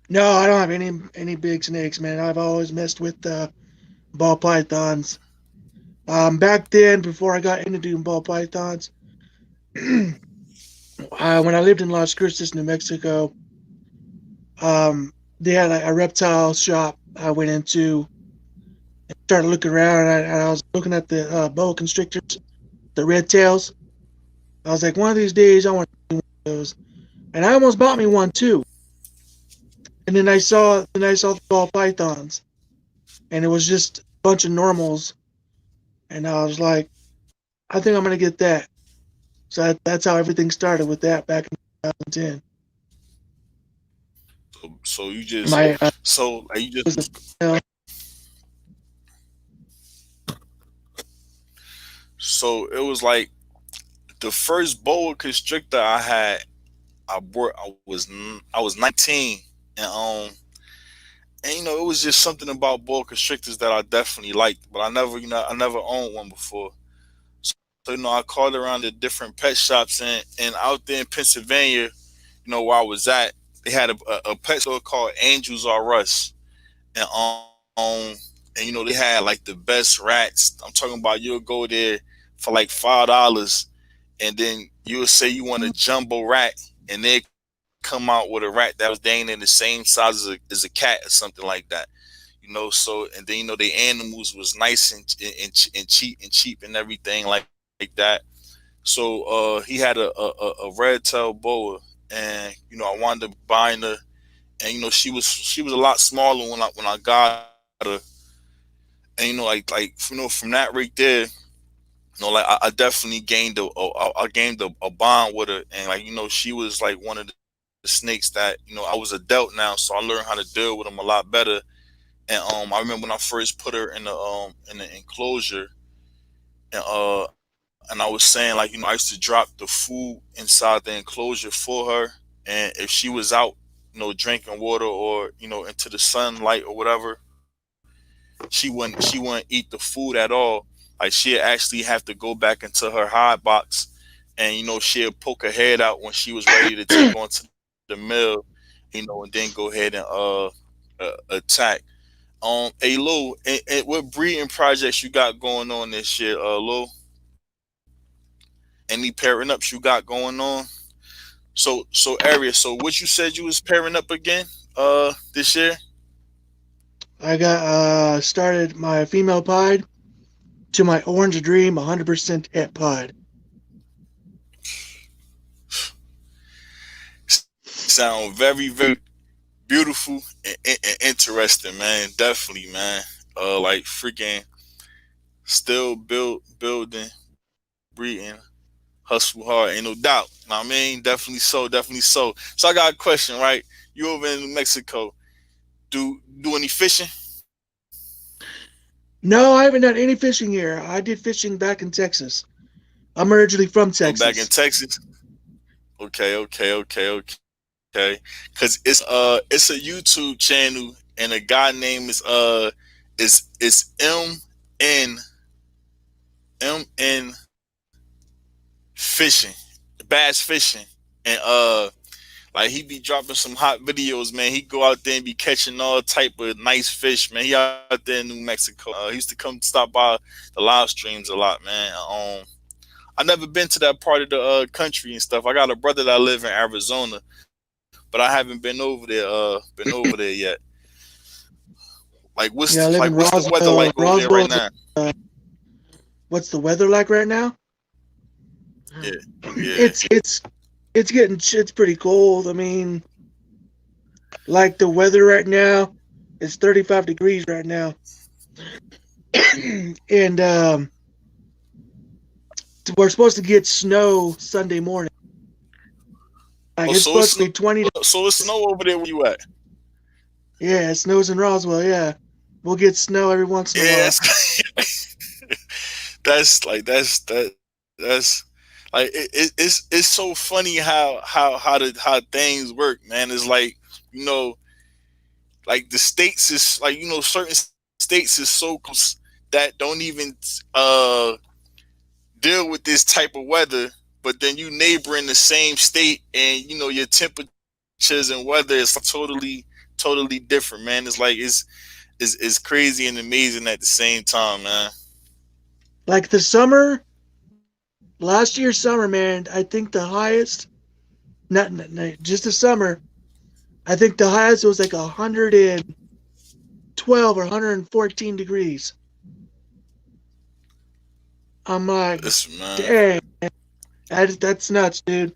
No, I don't have any big snakes, man. I've always messed with ball pythons. Back then, before I got into doing ball pythons, when I lived in Las Cruces, New Mexico, they had a reptile shop I went into and started looking around. And I was looking at the boa constrictors, the red tails. I was like, one of these days I want those, and I almost bought me one too. And then I saw the ball pythons, and it was just a bunch of normals, and I was like, I think I'm gonna get that. So that's how everything started with that back in 2010. So you just My so like you was a just female. so it was like the first boa constrictor I had. I was 19, and it was just something about boa constrictors that I definitely liked, but I never owned one before. So I called around the different pet shops, and out there in Pennsylvania, where I was at, they had a pet store called Angels R Us, and they had like the best rats. I'm talking about you'll go there for like $5, and then you'll say you want a jumbo rat, and they come out with a rat that was dang in the same size as a cat or something like that. So and then the animals was nice and cheap and everything like that. So he had a red tail boa, and I wound up buying her, and she was a lot smaller when I got her, and from that right there, like I definitely gained I gained a bond with her, and she was like one of the snakes that I was adult now, so I learned how to deal with them a lot better. And I remember when I first put her in the enclosure, and I was saying, like, I used to drop the food inside the enclosure for her, and if she was out, drinking water or into the sunlight or whatever, she wouldn't eat the food at all. Like she'd actually have to go back into her hide box, and she'd poke her head out when she was ready to take on to the mill, and then go ahead and attack. Hey Lou, and what breeding projects you got going on this year, Lou? Any pairing ups you got going on? So area. So what you said you was pairing up again? This year? I got started my female pied to my orange dream 100% het pied. Sound very beautiful and interesting, man. Definitely, man. Like freaking still building, breeding, hustle hard, ain't no doubt. Know what I mean, definitely so. So I got a question, right? You over in New Mexico? Do any fishing? No, I haven't done any fishing here. I did fishing back in Texas. I'm originally from Oh, back in Texas. Texas. Okay. Cause it's a YouTube channel, and a guy name is N MN fishing, bass fishing, and like he be dropping some hot videos, man. He go out there and be catching all type of nice fish, man. He out there in New Mexico. He used to come stop by the live streams a lot, man. I never been to that part of the country and stuff. I got a brother that live in Arizona, but I haven't been over there. Been over there yet. Yeah, I live in What's the weather like Roswell. over there right Roswell, now? uh, what's the weather like right now? Yeah, yeah. It's pretty cold. I mean, like the weather right now, it's 35 degrees right now, and we're supposed to get snow Sunday morning. Like Oh, it's supposed to be 20. so it's snow over there where you at? Yeah, it snows in Roswell. Yeah, we'll get snow every once in a Yeah, while. that's like it's so funny how things work, man. It's like you know like the states is like certain states is so close that don't even uh deal with this type of weather, but then you neighbor in the same state, and your temperatures and weather is like totally different, man. It's like it's crazy and amazing at the same time, man. Like the summer, last year's summer, man. I think the highest, not just the summer. I think the highest was like 112 or 114 degrees. I'm like, Listen, man. dang, that's nuts, dude.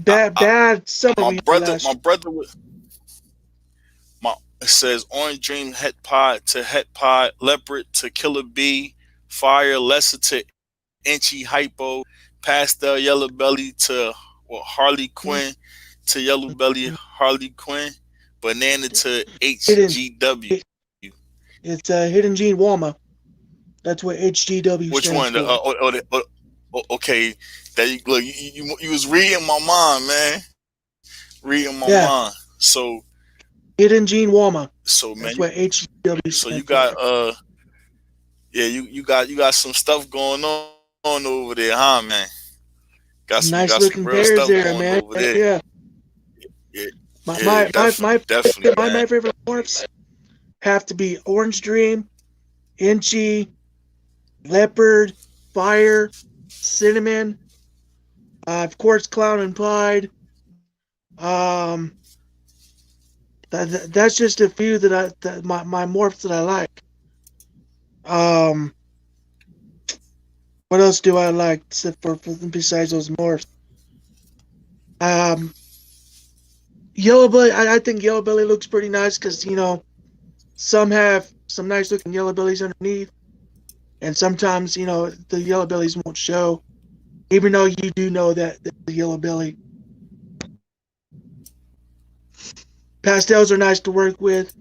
I, I, Bad summer my we had brother, last my year. brother was my. It says orange dream het pod to het pod, leopard to killer bee, fire lesser to Inchy Hypo, Pastel Yellow Belly to Harley Mm, Quinn to Yellow Belly Harley Quinn, Banana to Hidden. HGW. It's Hidden Gene Wama. That's what HGW Which stands one? for. Okay, that you, look, you was reading my mind, man. Reading my mind. Yeah, So Hidden Gene Wama. so man, That's what HGW so you stands got for. yeah, you got some stuff going on over there, huh, man? Got some Nice real looking stuff pairs going there, over man. there. Yeah. Yeah, My yeah, my my definitely, my definitely, man. my favorite morphs have to be Orange Dream, Inchy, Leopard, Fire, Cinnamon, of course Clown and Pied. Um, that's just a few my morphs that I like. Um, what else do I like besides those morphs? Um, Yellow Belly. I think Yellow Belly looks pretty nice because some have some nice looking yellow bellies underneath, and sometimes the yellow bellies won't show, even though you do know that the yellow belly. Pastels are nice to work with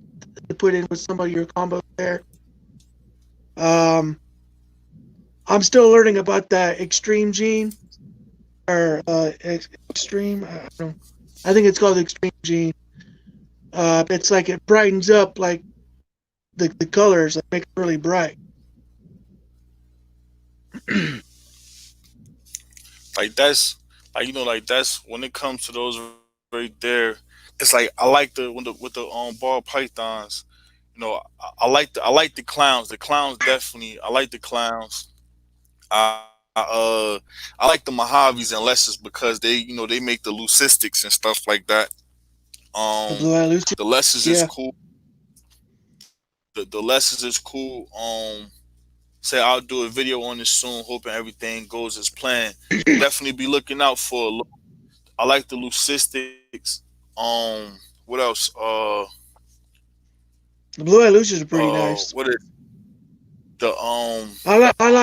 to put in with some of your combos there. Um, I'm still learning about that extreme gene or extreme. I don't. I think it's called extreme gene. It's like it brightens up like the colors, like make it really bright. Like that's like that's when it comes to those right there. It's like I like the when the with the ball pythons. I like the clowns. The clowns definitely. I like the clowns. I I like the Mojaves and Lessers because they make the leucistics and stuff like that. The Um, blue eye Lucy. the Lessers is Yeah. cool. The Lessers is cool. Say I'll do a video on this soon, hoping everything goes as planned. Definitely be looking out for. I like the leucistics. What else? The blue eye Lucy's are pretty nice. What is the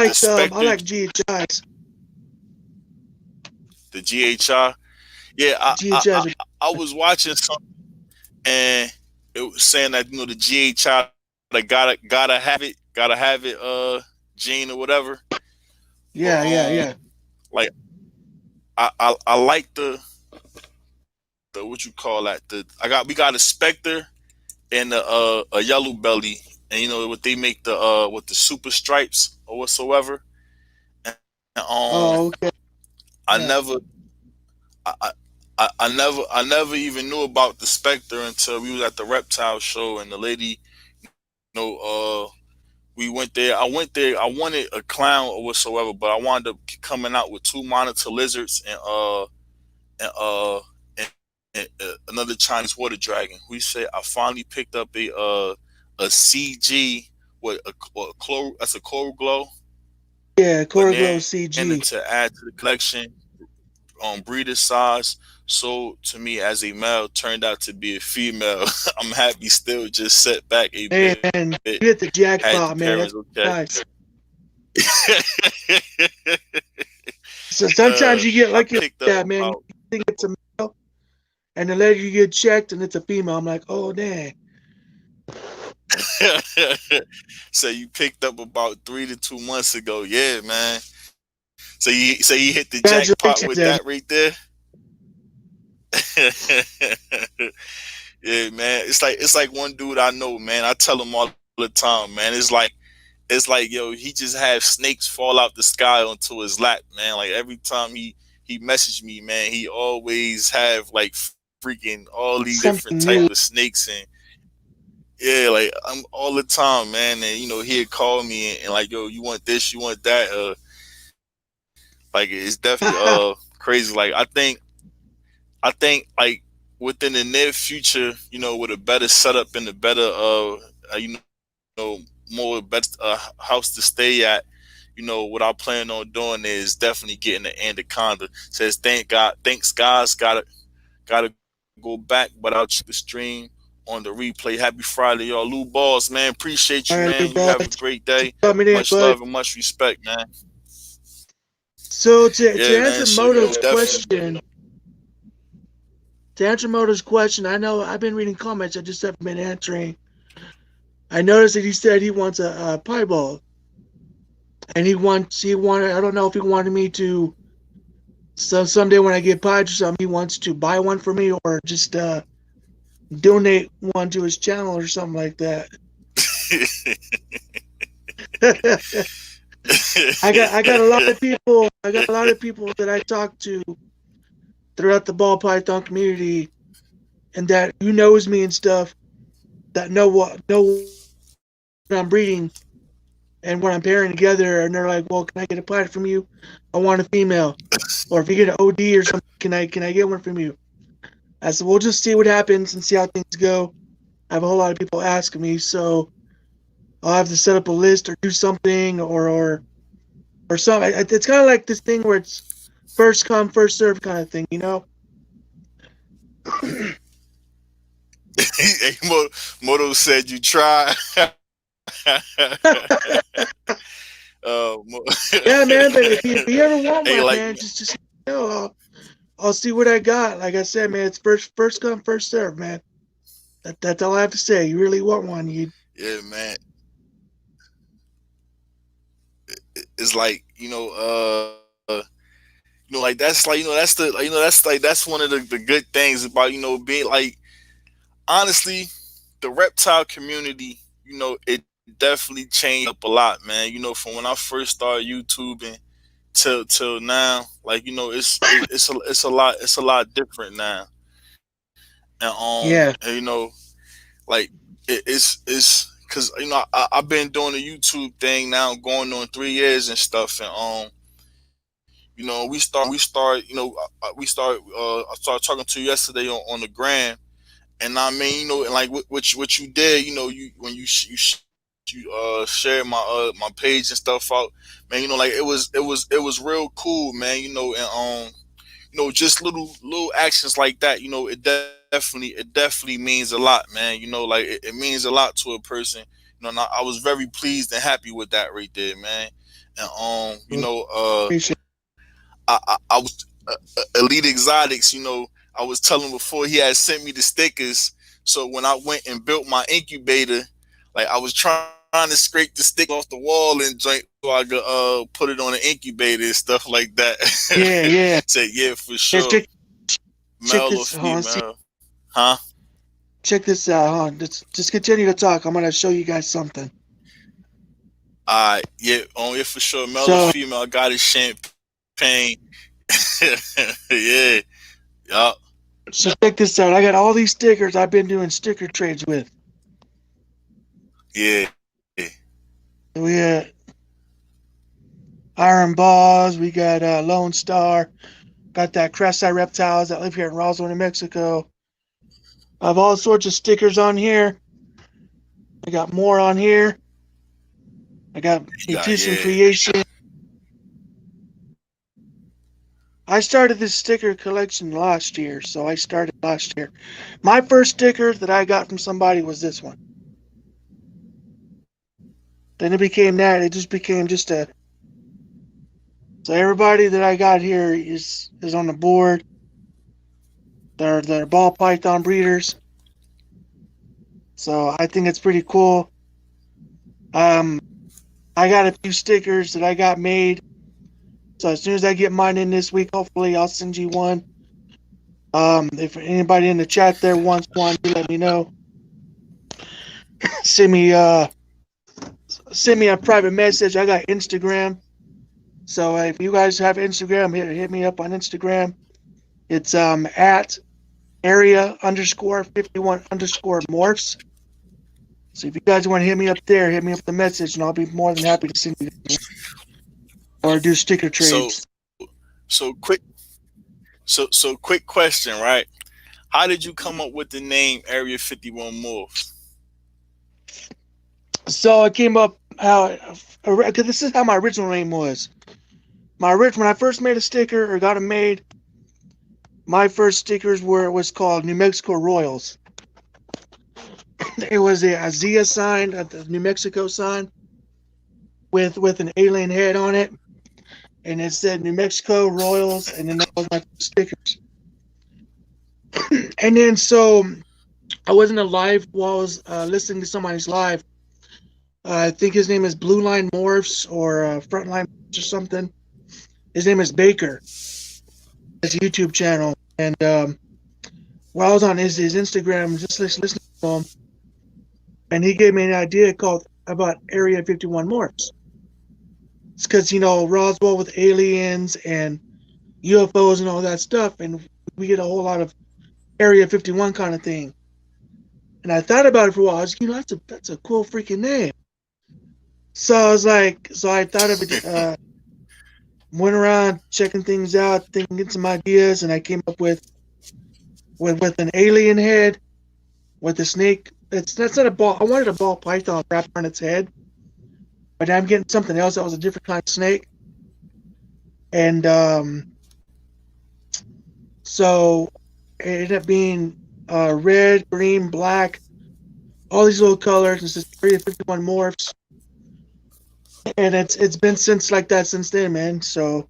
the I Spectre, like GHIs. the GHI? Yeah, GHIs are I was watching something and it was saying that the GHI that gotta have it gene or whatever. But yeah. like I like the what you call that we got a Spectre and a yellow belly, and what they make the with the super stripes or whatsoever. And, Oh, okay. I Yeah. never I never even knew about the Spectre until we was at the reptile show, and the lady, you know, we went there. I went there. I wanted a clown or whatsoever, but I wound up coming out with two monitor lizards and another Chinese water dragon. We said I finally picked up a CG with that's a coral glow Yeah, Coraglow banana to CG. add to the collection on breeder size. So to me as a male turned out to be a female. I'm happy still, just set back a Hey, bit. man, you hit the Had the jackpot, parents man. That's okay. nice. So sometimes you I get lucky like picked up that, man. You about think it's a male, and then later you get checked and it's a female. I'm like, oh, dang. so you picked up about 3 to 2 months ago. Yeah, man. So you hit the jackpot with Congratulations, that then. right there. Yeah, man. It's like one dude I know, man. I tell him all the time, man. It's like yo, he just have snakes fall out the sky onto his lap, man. Like every time he messaged me, man, he always have like freaking all these different Something type of new. snakes. And yeah, like I'm all the time, man. And he'd call me and like, yo, you want this, you want that. Like it's definitely crazy. Like I think like within the near future, with a better setup and a better more better house to stay at, what I plan on doing is definitely getting the anaconda. Says thanks guys, gotta go back, but I'll check the stream on the replay. Happy Friday, y'all. Lou Balls, man. Appreciate you, All right, man. Lou You have Ball. a great day. Coming in, Much bud. love and much respect, man. So to Yeah, answer man. So you Moto's know, definitely. question, to answer Moto's question, I know I've been reading comments. I just haven't been answering. I noticed that he said he wants a piebald, and he wanted. I don't know if he wanted me to. So someday when I get pies or something, he wants to buy one for me or just donate one to his channel or something like that. I got a lot of people. I got a lot of people that I talk to throughout the ball python community, and that who knows me and stuff that know what I'm breeding and what I'm pairing together, and they're like, "Well, can I get a python from you? I want a female." Or if you get an OD or something, can I get one from you? I said, we'll just see what happens and see how things go. I have a whole lot of people asking me, so I'll have to set up a list or do something or something. It's kind of like this thing where it's first come first serve kind of thing, you know? Hey, Moto said you try. Mo- Yeah, man. But if you ever want hey, one, like, man, just you know, I'll see what I got. Like I said, man, it's first come first serve, man. That's all I have to say. You really want one, you yeah, man. It's like like that's like that's the that's like that's one of the good things about being like honestly the reptile community. It definitely changed up a lot, man. From when I first started YouTubing till now, like it's a lot different now, yeah, and like it's because I've been doing the YouTube thing now going on 3 years and stuff, and I started talking to you yesterday on the gram, and I mean, and like what you did, you when you shared my page and stuff out, man, like it was real cool, man, and just little actions like that, it definitely means a lot, man. Like it means a lot to a person, and I was very pleased and happy with that right there, man. And appreciate. I was Elite Exotics. I was telling him before he had sent me the stickers. So when I went and built my incubator, like I was trying to scrape the stick off the wall and joint so I could put it on an incubator and stuff like that. Yeah, yeah. Said yeah for Here, sure, check male or this. Hold on, see, female, huh? check this out. Hold on. Just continue to talk. I'm gonna show you guys something. Yeah, on yeah for sure, male or So, female. I got his champagne. Yeah, yup, so check this out. I got all these stickers I've been doing sticker trades with. yeah, We got Iron Balls. We got Lone Star. Got that Cresci Reptiles that live here in Roswell, New Mexico. I have all sorts of stickers on here. I got more on here. I got Mutation yeah. Creation. I started this sticker collection last year, so I started last year. My first sticker that I got from somebody was this one. Then it became that. It just became just a. So everybody that I got here is on the board. They're ball python breeders. So I think it's pretty cool. Um, I got a few stickers that I got made. So as soon as I get mine in this week, hopefully I'll send you one. If anybody in the chat there wants one, you let me know. Send me send me a private message. I got Instagram. So if you guys have Instagram, hit me up on Instagram. It's at area underscore 51 underscore morphs. So if you guys want to hit me up there, hit me up the message, and I'll be more than happy to send you or do sticker So trades. so quick so quick question, right? How did you come up with the name Area 51 Morphs? So I came up how because this is how my original name was. When I first made a sticker or got them made, my first stickers was called New Mexico Royals. It was a Zia sign, the New Mexico sign, with an alien head on it. and it said New Mexico Royals, and then that was my stickers. And then so I wasn't alive while I was listening to somebody's live. I think his name is Blue Line Morphs or Frontline or something. His name is Baker. His YouTube channel, and while I was on his Instagram, just listening to him, and he gave me an idea called about Area 51 Morphs. It's because Roswell with aliens and UFOs and all that stuff, and we get a whole lot of Area 51 kind of thing. And I thought about it for a while. I was, that's a cool freaking name. So I was like, so I thought of it. Went around checking things out, thinking some ideas, and I came up with an alien head with a snake. That's not a ball. I wanted a ball python wrapped on its head, but I'm getting something else that was a different kind of snake. And so it ended up being red, green, black, all these little colors. It's just 351 morphs, and it's been since like that since then, man. So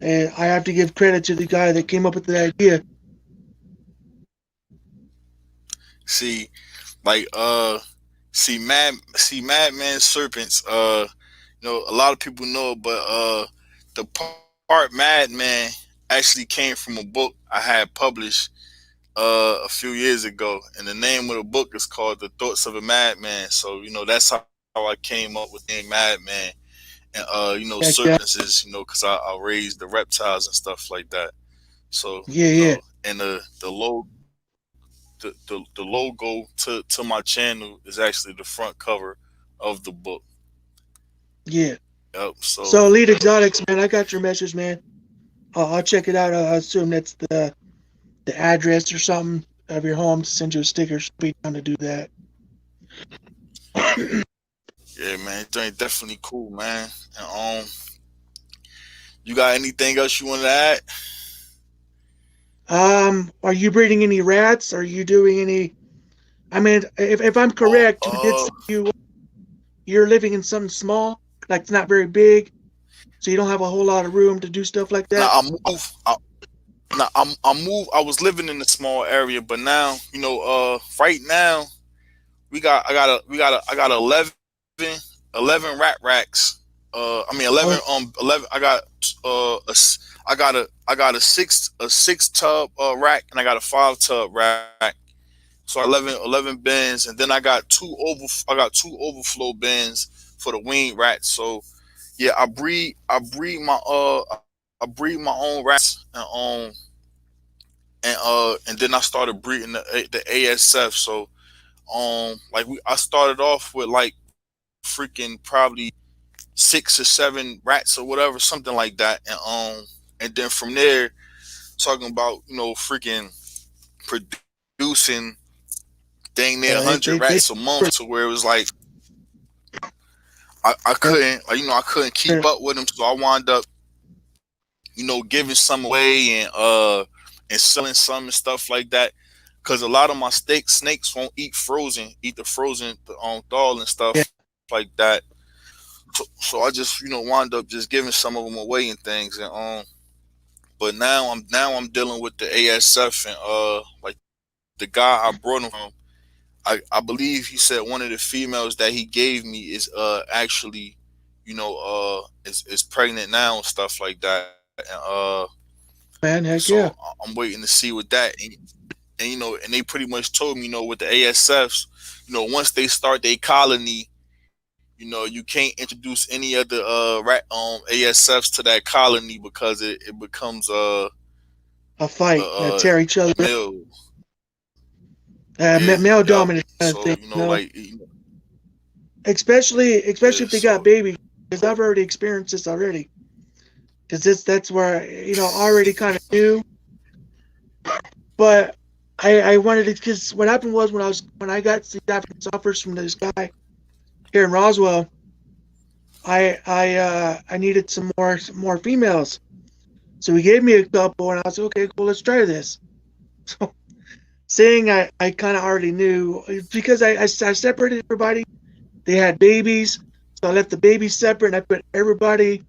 I have to give credit to the guy that came up with the idea. See, like Madman serpents. A lot of people know, but the part Madman actually came from a book I had published a few years ago, and the name of the book is called "The Thoughts of a Madman." So that's how I came up with the name Madman. And Heck yeah, serpents is because I raised the reptiles and stuff like that. So yeah, yeah, and the logo to my channel is actually the front cover of the book. yeah. Yep. So So Elite Exotics, man, I got your message, man. I'll check it out. I assume that's the address or something of your home to send you a sticker. Should be down to do that. yeah, man, it ain't definitely cool, man. And you got anything else you want to add? Are you breeding any rats? Are you doing any? I mean, if I'm Oh, correct, you did say you're living in something small, like it's not very big, so you don't have a whole lot of room to do stuff like now that. I move. I moved. I was living in a small area, but now right now I got 11 rat racks. I mean 11 Oh, 11. I got a six tub rack, and I got a 5 tub rack. So 11 bins, and then I got two overflow bins for the wing rats. So yeah, I breed my own rats, and then I started breeding the ASF. So I started off with like freaking probably 6 or 7 rats or whatever, something like that, and then from there, talking about freaking producing dang near 100 rats they a month, to where it was like I couldn't I couldn't keep up with them, so I wound up giving some away, and selling some and stuff like that. Because a lot of my snakes won't eat the frozen thal and yeah. stuff like that. So I just wound up just giving some of them away and things, and but now I'm dealing with the ASF, and like the guy I brought them from. I believe he said one of the females that he gave me is actually is pregnant now and stuff like that, Man, heck so yeah. I'm waiting to see what that, and and they pretty much told me with the ASFs, once they start their colony, you can't introduce any of the ASFs to that colony, because it becomes A fight, tear each other up. male. Male Yep. dominant kind of So thing, especially yeah. if they got So babies. Because I've already experienced this already. Because that's where I already kind of knew, but I wanted to. Because what happened was when I got the African offers from this guy here in Roswell, I needed some more females. So he gave me a couple, and I was like, okay, cool, let's try this. So saying I kind of already knew because I separated everybody. They had babies, so I left the babies separate, and I put everybody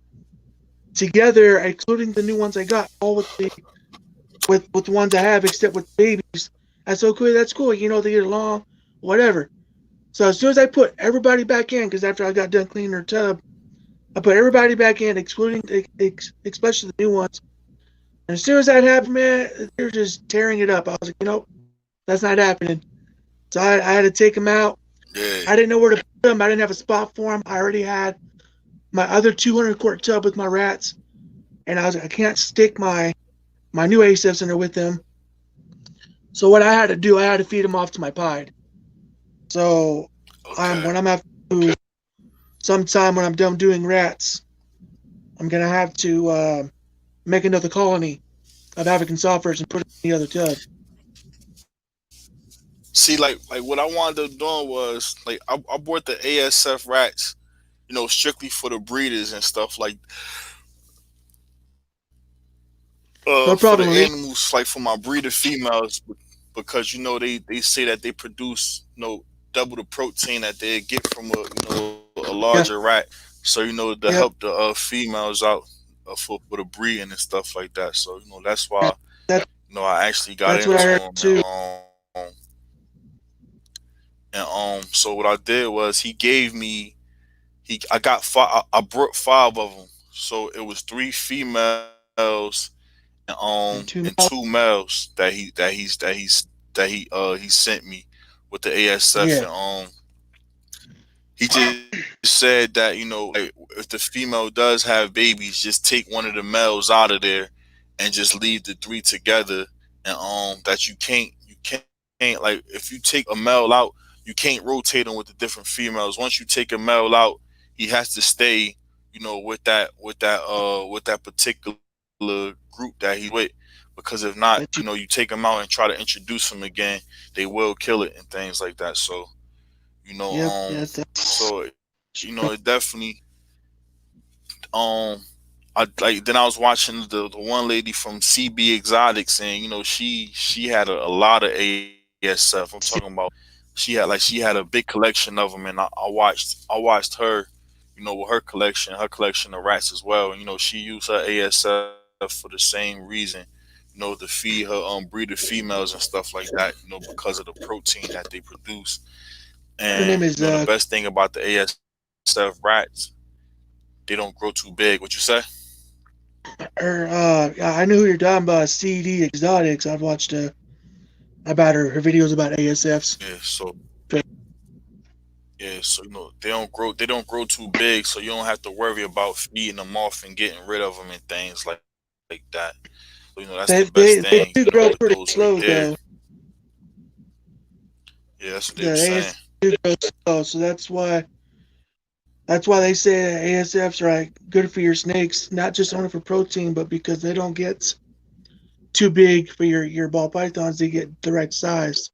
together, excluding the new ones I got, all with the ones I have, except with babies. I said, okay, that's cool. You know, they get along, whatever. So as soon as I put everybody back in, because after I got done cleaning her tub, I put everybody back in, excluding especially the new ones. And as soon as that happened, man, they were just tearing it up. I was like, that's not happening. So I had to take them out. I Yeah. didn't know where to put them. I didn't have a spot for them. I already had my other 200 quart tub with my rats, and I was like, I can't stick my new ASFs in there with them. So what I had to do, I had to feed them off to my pied. So when I'm Okay. after sometime when I'm done doing rats, I'm gonna have to make another colony of African softwares and put it in the other tub. See, like what I wound up doing was like I bought the ASF rats, strictly for the breeders and stuff like No for the problem, Lee. animals, like for my breeder females, because they say that they produce double the protein that they get from a larger Yeah, rat. So to help yeah, the females out for the breeding and stuff like that. So that's yeah. why That I actually got that's what I into heard them. too. So what I did was he gave me he I got five. I brought five of them. So it was three females and And two two mouths. males that he sent me with the ASF. Yeah, And he just said that like if the female does have babies, just take one of the males out of there and just leave the three together. And that you can't like if you take a male out, you can't rotate them with the different females. Once you take a male out, he has to stay with that particular group that he's with, because if not, that you. you take him out and try to introduce him again, they will kill it and things like that. So you know Yep, um yeah, that's. so it definitely um I like then I was watching the one lady from CB Exotics, and she had a lot of ASF. I'm talking about she had a big collection of them, and I watched her, with her collection of rats as well. And she used her ASF for the same reason, to feed her breeder females and stuff like that, because of the protein that they produce. Her And name is the best thing about the ASF rats, they don't grow too big. What you say? I knew who you're talking about. CD Exotics. I've watched about her videos about ASFs. Yeah. So they don't grow too big, so you don't have to worry about feeding them off and getting rid of them and things like that. So that's the best thing, They with do those grow right pretty there. slow though. Yeah, that's what they were The saying. ASFs do grow slow, so that's why they say that ASFs are like good for your snakes, not just only for protein, but because they don't get too big for your ball pythons. They get the right size.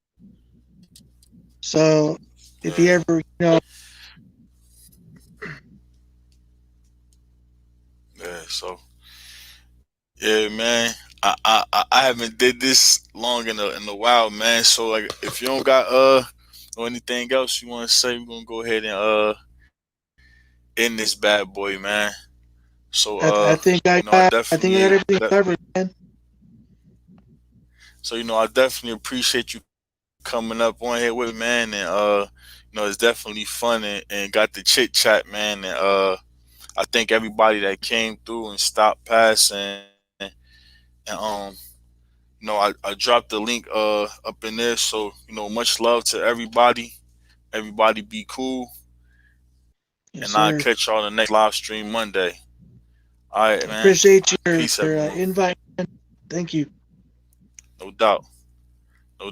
So if you Yeah. ever, Yeah. So yeah, man. I haven't did this long in a while, man. So like, if you don't got or anything else you want to say, we're gonna go ahead and end this bad boy, man. So I think I I think I got everything covered, man. I definitely appreciate you coming up on here with me, man. And it's definitely fun, and got the chit chat, man. And I thank everybody that came through and stopped past, and I dropped the link up in there. So much love to everybody. Everybody be cool, Yes, and I'll sir. catch y'all on the next live stream Monday. All right, man. Appreciate your Peace, everyone. invite. Thank you. No doubt. No doubt.